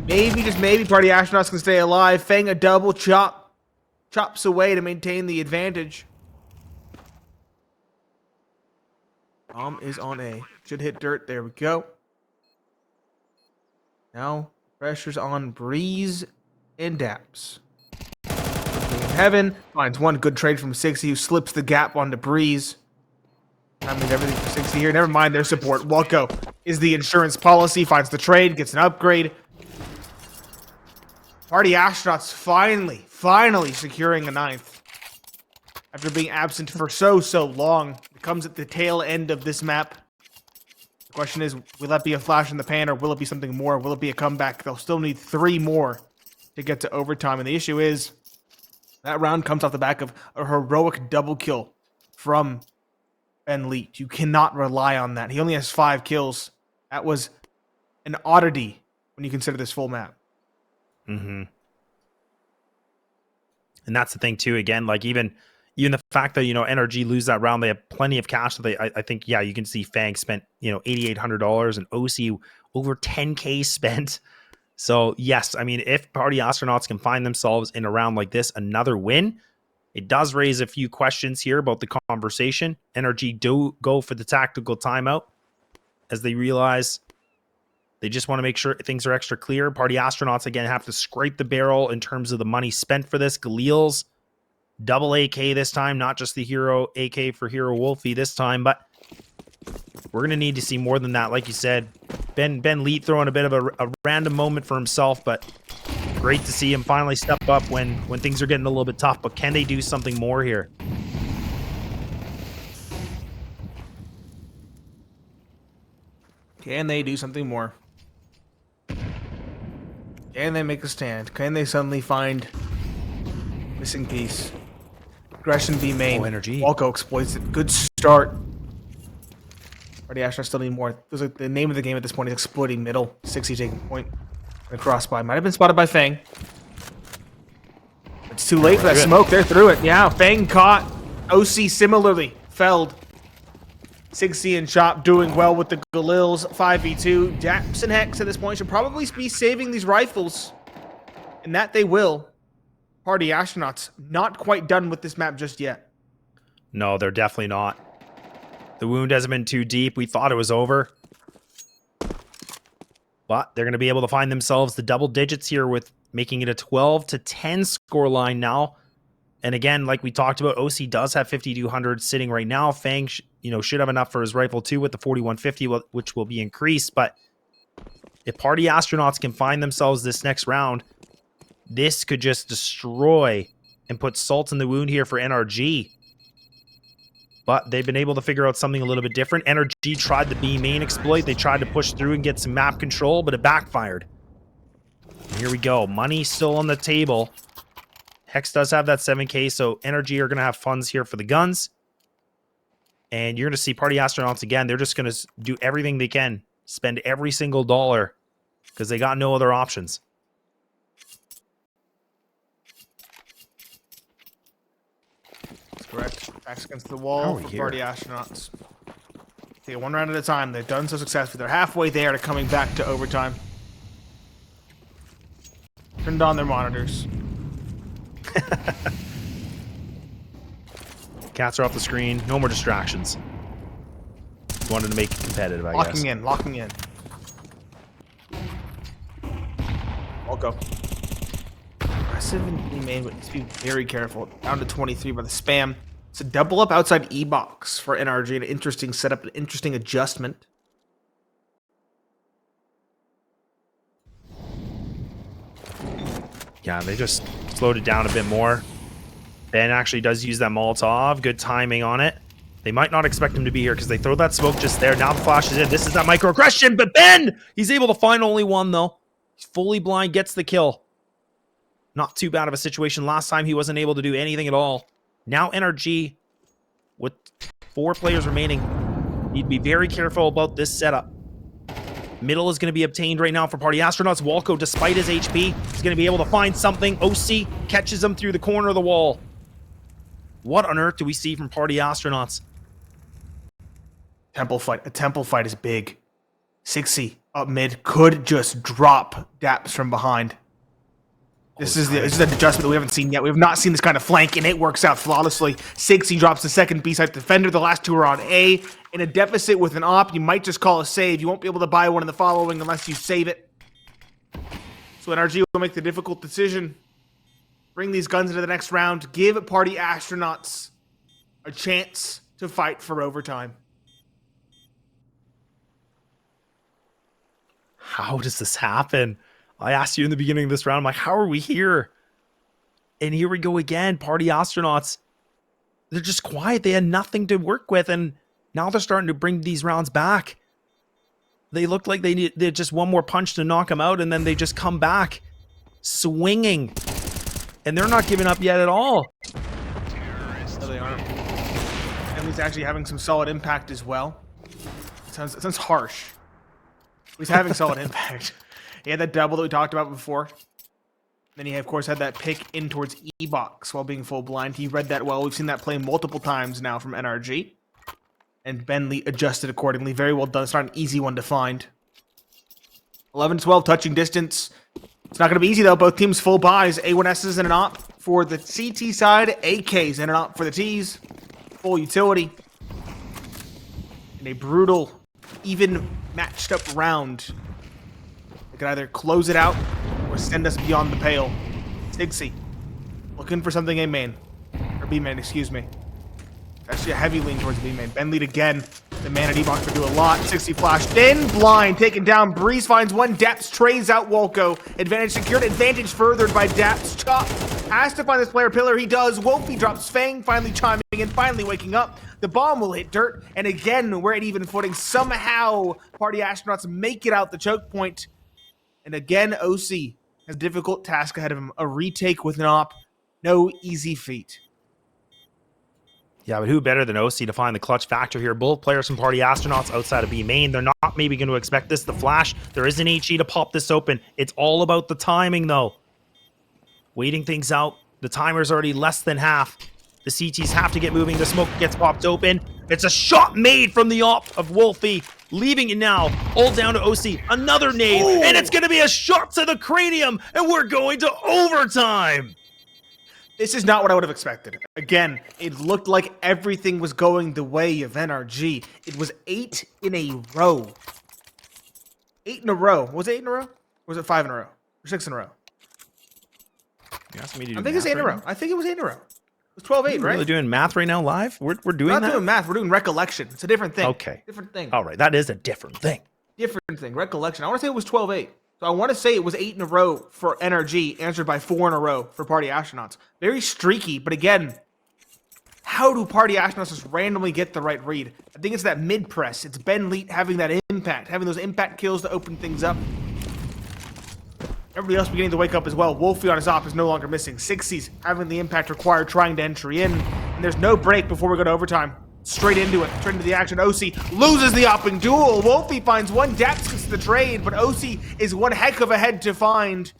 Maybe, just maybe, Party Astronauts can stay alive. Fang a double chop. Chops away to maintain the advantage. Bomb is on A. Should hit dirt. There we go. Now, pressure's on Breeze and Daps. Heaven finds 1 good trade from 60, who slips the gap onto Breeze. That means everything for 60 here. Never mind their support. Walko is the insurance policy. Finds the trade, gets an upgrade. Party Astronauts finally securing a 9th. After being absent for so long. It comes at the tail end of this map. The question is, will that be a flash in the pan, or will it be something more? Will it be a comeback? They'll still need 3 more to get to overtime. And the issue is, that round comes off the back of a heroic double kill from Ben Leach. You cannot rely on that. He only has 5 kills. That was an oddity when you consider this full map. Mm-hmm. And that's the thing too. Again, like even the fact that, you know, NRG lose that round, they have plenty of cash. So I think, yeah, you can see Fang spent, you know, $8,800 and OC over 10K spent. So yes, I mean, if Party Astronauts can find themselves in a round like this, another win, it does raise a few questions here about the conversation. NRG do go for the tactical timeout as they realize they just want to make sure things are extra clear. Party Astronauts, again, have to scrape the barrel in terms of the money spent for this. Galil's double AK this time, not just the hero AK for Hero Wolfie this time, but we're going to need to see more than that. Like you said, Ben Leet throwing a bit of a random moment for himself, but great to see him finally step up when things are getting a little bit tough. But can they do something more here? Can they do something more? Can they make a stand? Can they suddenly find missing piece? Aggression B main. Oh, NRG. Walko exploits it. Good start. Party Astronauts still need more. There's like the name of the game at this point is exploiting middle. 60 taking point. And a cross by. Might have been spotted by Fang. It's too late for that smoke. They're through it. Yeah, Fang caught. OC similarly felled. 60 and Chop doing well with the Galils. 5v2. Daps and Hex at this point should probably be saving these rifles. And that they will. Party Astronauts not quite done with this map just yet. No, they're definitely not. The wound hasn't been too deep. We thought it was over. But they're going to be able to find themselves the double digits here with making it a 12-10 score line now. And again, like we talked about, OC does have 5,200 sitting right now. Fang, should have enough for his rifle too with the 4,150, which will be increased. But if Party Astronauts can find themselves this next round, this could just destroy and put salt in the wound here for NRG. But they've been able to figure out something a little bit different. NRG tried the B main exploit. They tried to push through and get some map control, but it backfired. Here we go. Money still on the table. Hex does have that 7K, so NRG are going to have funds here for the guns. And you're going to see Party Astronauts again. They're just going to do everything they can. Spend every single dollar because they got no other options. Correct. Backs against the wall for Party Astronauts. Take it one round at a time. They've done so successfully. They're halfway there to coming back to overtime. Turned on their monitors. Cats are off the screen. No more distractions. Wanted to make it competitive, I guess. Locking in. I'll go. Aggressive in E main, but needs to be very careful. Down to 23 by the spam. It's a double up outside E box for NRG. An interesting setup, an interesting adjustment. Yeah, they just slowed it down a bit more. Ben actually does use that Molotov. Good timing on it. They might not expect him to be here because they throw that smoke just there. Now the flash is in. This is that microaggression, but Ben! He's able to find only one, though. He's fully blind, gets the kill. Not too bad of a situation. Last time he wasn't able to do anything at all. Now NRG, with 4 players remaining, need to be very careful about this setup. Middle is going to be obtained right now for Party Astronauts. Walco, despite his HP, is going to be able to find something. OC catches him through the corner of the wall. What on earth do we see from Party Astronauts? Temple fight. A temple fight is big. 6C up mid could just drop Daps from behind. This is an adjustment that we haven't seen yet. We have not seen this kind of flank, and it works out flawlessly. 6C drops the second B-side defender. The last 2 are on A. In a deficit with an op, you might just call a save. You won't be able to buy one in the following unless you save it. So NRG will make the difficult decision. Bring these guns into the next round. Give Party Astronauts a chance to fight for overtime. How does this happen? I asked you in the beginning of this round, I'm like, how are we here? And here we go again. Party Astronauts, they're just quiet. They had nothing to work with, and now they're starting to bring these rounds back. They look like they need just one more punch to knock them out, and then they just come back swinging. And they're not giving up yet at all. No, they aren't. And he's actually having some solid impact as well. It sounds harsh. He's having solid impact. He had that double that we talked about before. Then he, of course, had that pick in towards E-box while being full blind. He read that well. We've seen that play multiple times now from NRG. And Bentley adjusted accordingly. Very well done. It's not an easy one to find. 11-12 touching distance. It's not going to be easy, though. Both teams full buys. A1Ss and an op for the CT side. AKs and an op for the Ts. Full utility. In a brutal, even matched up round. They could either close it out or send us beyond the pale. Stigsy looking for something A main. Or B main, excuse me. Actually a heavy lean towards B main. Ben lead again. The man at E-box would do a lot. 60 flashed in. Blind taken down. Breeze finds one. Daps trays out Wolko. Advantage secured. Advantage furthered by Daps. Chop has to find this player pillar. He does. Wolfie drops Fang. Finally chiming in. Finally waking up. The bomb will hit dirt. And again, we're at even footing. Somehow, Party Astronauts make it out the choke point. And again, OC has a difficult task ahead of him. A retake with an op. No easy feat. Yeah, but who better than OC to find the clutch factor here? Both players from Party Astronauts outside of B main. They're not maybe going to expect this. The flash, there is an HE to pop this open. It's all about the timing, though. Waiting things out. The timer's already less than half. The CTs have to get moving. The smoke gets popped open. It's a shot made from the op of Wolfie. Leaving it now. All down to OC. Another nade. Ooh. And it's going to be a shot to the cranium. And we're going to overtime. This is not what I would have expected. Again, it looked like everything was going the way of NRG. It was 8 in a row. 8 in a row. Was it 8 in a row? Or was it 5 in a row? Or 6 in a row? You asking me to do I think it's 8 in a row. I think it was 8 in a row. It was 12-8, We're right? really doing math right now live? We're doing We're not that? doing math. We're doing recollection. It's a different thing. Okay. Different thing. All right. That is a different thing. Different thing. Recollection. I want to say it was 12-8. So I want to say it was 8 in a row for NRG, answered by 4 in a row for Party Astronauts. Very streaky, but again, how do Party Astronauts just randomly get the right read? I think it's that mid press. It's Ben Leet having that impact, having those impact kills to open things up. Everybody else beginning to wake up as well. Wolfie on his op is no longer missing. 60's having the impact required, trying to entry in. And there's no break before we go to overtime. Straight into it. Straight into the action. OC loses the opping duel. Wolfie finds one. Daps gets the trade, but OC is one heck of a head to find.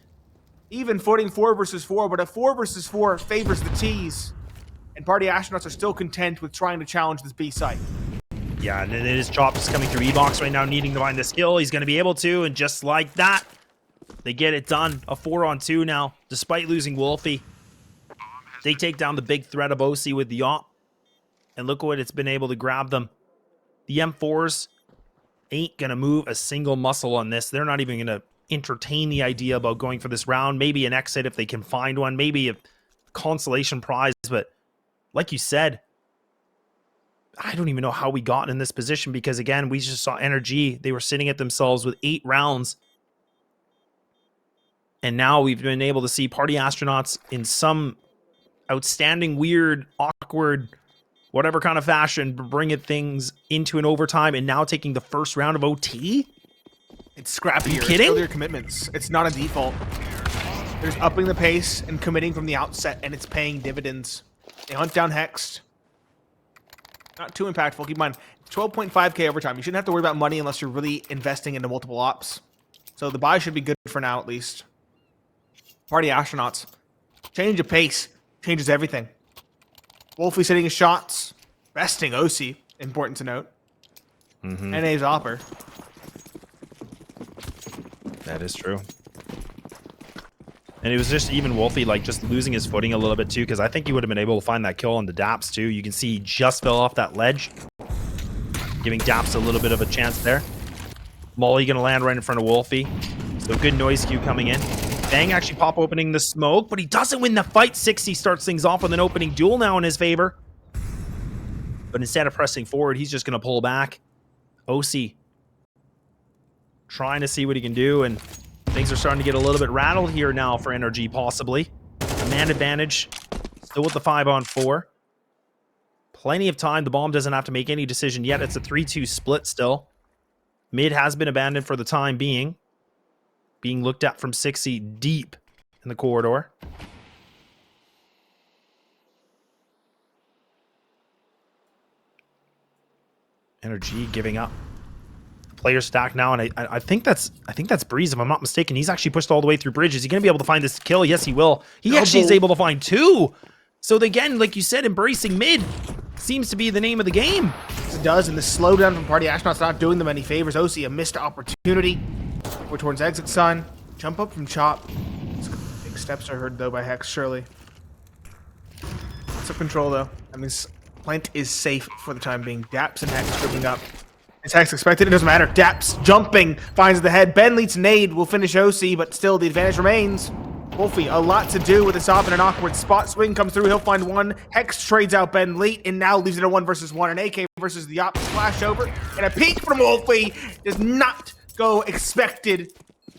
Even footing 4 versus 4, but a 4 versus 4 favors the T's. And Party Astronauts are still content with trying to challenge this B site. Yeah, and it is Chop just coming through E-Box right now, needing to find the skill. He's going to be able to, and just like that, they get it done. A 4-on-2 now, despite losing Wolfie. They take down the big threat of OC with the op. And look what it's been able to grab them. The M4s ain't going to move a single muscle on this. They're not even going to entertain the idea about going for this round. Maybe an exit if they can find one. Maybe a consolation prize. But like you said, I don't even know how we got in this position because, again, we just saw NRG. They were sitting at themselves with 8 rounds. And now we've been able to see Party Astronauts in some outstanding, weird, awkward, whatever kind of fashion, bringing things into an overtime and now taking the first round of OT? It's scrappier. Are you kidding? It's earlier commitments. It's not a default. There's upping the pace and committing from the outset, and it's paying dividends. They hunt down Hexed. Not too impactful. Keep in mind, 12.5k overtime. You shouldn't have to worry about money unless you're really investing into multiple ops. So the buy should be good for now, at least. Party Astronauts. Change of pace changes everything. Wolfie sitting his shots. Besting OC. Important to note. NA's Opper. That is true. And it was just even Wolfie, like, just losing his footing a little bit, too, because I think he would have been able to find that kill on the Daps, too. You can see he just fell off that ledge, giving Daps a little bit of a chance there. Molly going to land right in front of Wolfie. So good noise cue coming in. Bang actually pop opening the smoke, but he doesn't win the fight. 60 starts things off with an opening duel now in his favor. But instead of pressing forward, he's just going to pull back. OC trying to see what he can do, and things are starting to get a little bit rattled here now for NRG, possibly. Man advantage, still with the 5-on-4. Plenty of time. The bomb doesn't have to make any decision yet. It's a 3-2 split still. Mid has been abandoned for the time being. Being looked at from 60 deep in the corridor. NRG giving up. Player stack now, and I think that's Breeze, if I'm not mistaken. He's actually pushed all the way through bridge. Is he going to be able to find this kill? Yes, he will. He actually is able to find 2. So again, like you said, embracing mid seems to be the name of the game. It does, and the slowdown from Party Astronauts not doing them any favors. OC a missed opportunity. We're towards exit sign. Jump up from Chop. Big steps are heard though by Hex, surely. Lots of control though. I mean, Plant is safe for the time being. Daps and Hex dribbling up. Is Hex expected? It doesn't matter. Daps jumping, finds the head. Ben Leet's nade will finish OC, but still the advantage remains. Wolfie, a lot to do with this op in an awkward spot. Swing comes through, he'll find one. Hex trades out Ben Leet and now leaves it a 1 versus 1. An AK versus the op, splash over. And a peek from Wolfie does not go expected.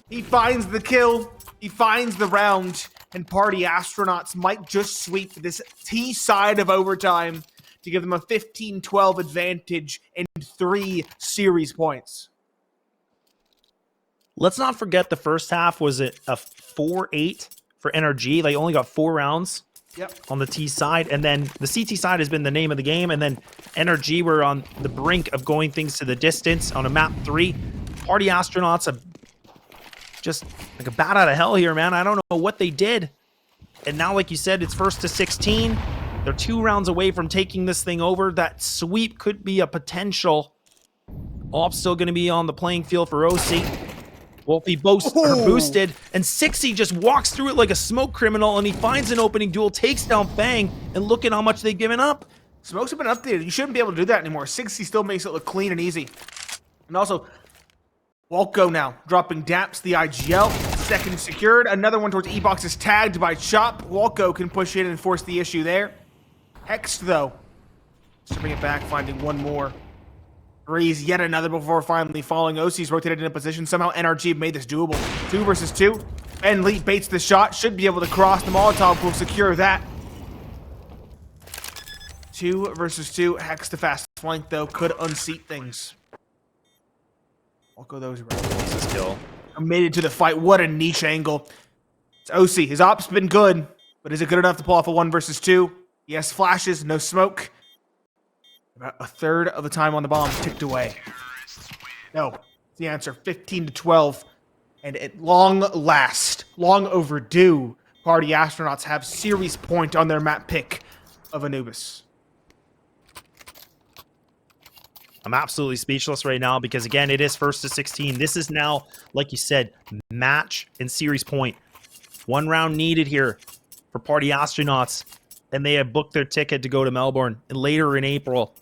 He finds the kill, he finds the round, and Party Astronauts might just sweep this T side of overtime to give them a 15-12 advantage and 3 series points. Let's not forget the first half was a 4-8 for NRG. They only got 4 rounds on the T side, and then the CT side has been the name of the game, and then NRG were on the brink of going things to the distance on a map 3. Party Astronauts have just like a bat out of hell here, man. I don't know what they did. And now, like you said, it's 1st to 16. They're 2 rounds away from taking this thing over. That sweep could be a potential. Op's still going to be on the playing field for OC. Wolfie boosted, and 60 just walks through it like a smoke criminal, and he finds an opening duel, takes down Fang, and look at how much they've given up. Smokes have been updated. You shouldn't be able to do that anymore. 60 still makes it look clean and easy. And also, Walko now dropping Daps the IGL. Second secured. Another one towards E-Box is tagged by Chop. Walko can push in and force the issue there. Hexed, though. Stripping it back, finding one more. Breeze yet another before finally falling. OC's rotated into position. Somehow NRG made this doable. 2 versus 2. Ben Lee baits the shot. Should be able to cross. The Molotov will secure that. 2 versus 2. Hex the fast flank, though. Could unseat things. Walko, though, is This kill. committed to the fight. What a niche angle. It's OC. His op's been good, but is it good enough to pull off a 1 versus 2? Yes, flashes, no smoke. About a third of the time on the bomb ticked away. No, the answer 15 to 12. And at long last, long overdue, Party Astronauts have series point on their map pick of Anubis. I'm absolutely speechless right now because, again, it is 1st to 16. This is now, like you said, match and series point. 1 round needed here for Party Astronauts, and they have booked their ticket to go to Melbourne later in April.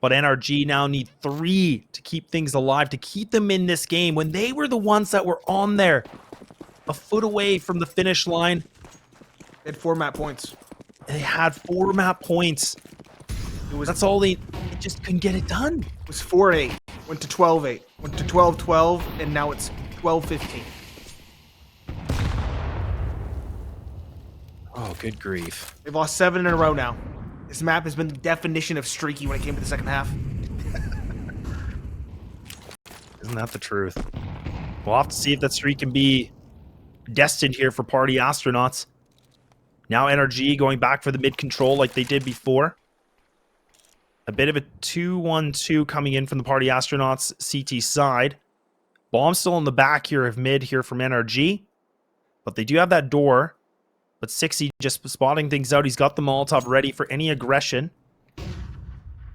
But NRG now need 3 to keep things alive, to keep them in this game when they were the ones that were on there, a foot away from the finish line. They had 4 map points. They had 4 map points. That's all they just couldn't get it done. It was 4-8, went to 12-8, went to 12-12, and now it's 12-15. Oh, good grief. They've lost 7 in a row now. This map has been the definition of streaky when it came to the second half. Isn't that the truth? We'll have to see if that streak can be destined here for Party Astronauts. Now NRG going back for the mid control like they did before. A bit of a 2-1-2 coming in from the Party Astronauts CT side. Bomb still in the back here of mid here from NRG. But they do have that door. But 60 just spotting things out. He's got the Molotov ready for any aggression.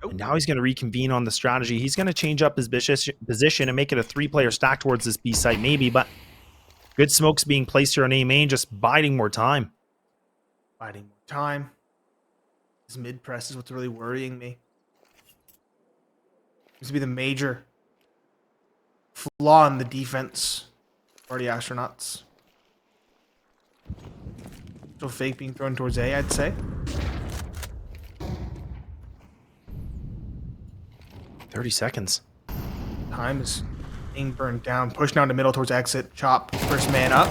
And now he's going to reconvene on the strategy. He's going to change up his position and make it a 3-player stack towards this B site maybe. But good smokes being placed here on A main, just biding more time. Biding more time. His mid press is what's really worrying me. Seems to be the major flaw in the defense. Party Astronauts. Still fake being thrown towards A, I'd say. 30 seconds. Time is being burned down. Push down to middle towards exit. Chop. First man up.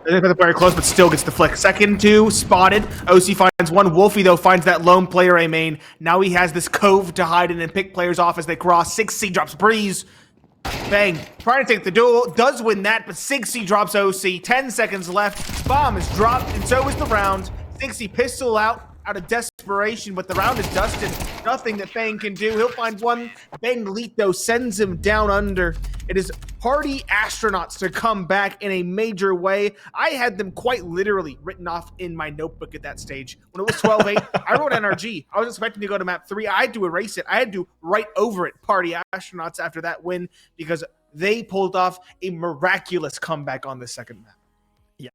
They put the player close, but still gets the flick. Second 2, spotted. OC finds 1. Wolfie, though, finds that lone player A main. Now he has this cove to hide in and pick players off as they cross. 6C drops Breeze. Bang. Trying to take the duel. Does win that, but 6C drops OC. 10 seconds left. Bomb is dropped, and so is the round. 6C pistol out of desperation, but the round is dusted. Nothing that Fang can do. He'll find 1. Ben Lito sends him down under. It is Party Astronauts to come back in a major way. I had them quite literally written off in my notebook at that stage. When it was 12-8, I wrote NRG. I was expecting to go to map 3. I had to erase it. I had to write over it Party Astronauts after that win because they pulled off a miraculous comeback on the second map. Yeah.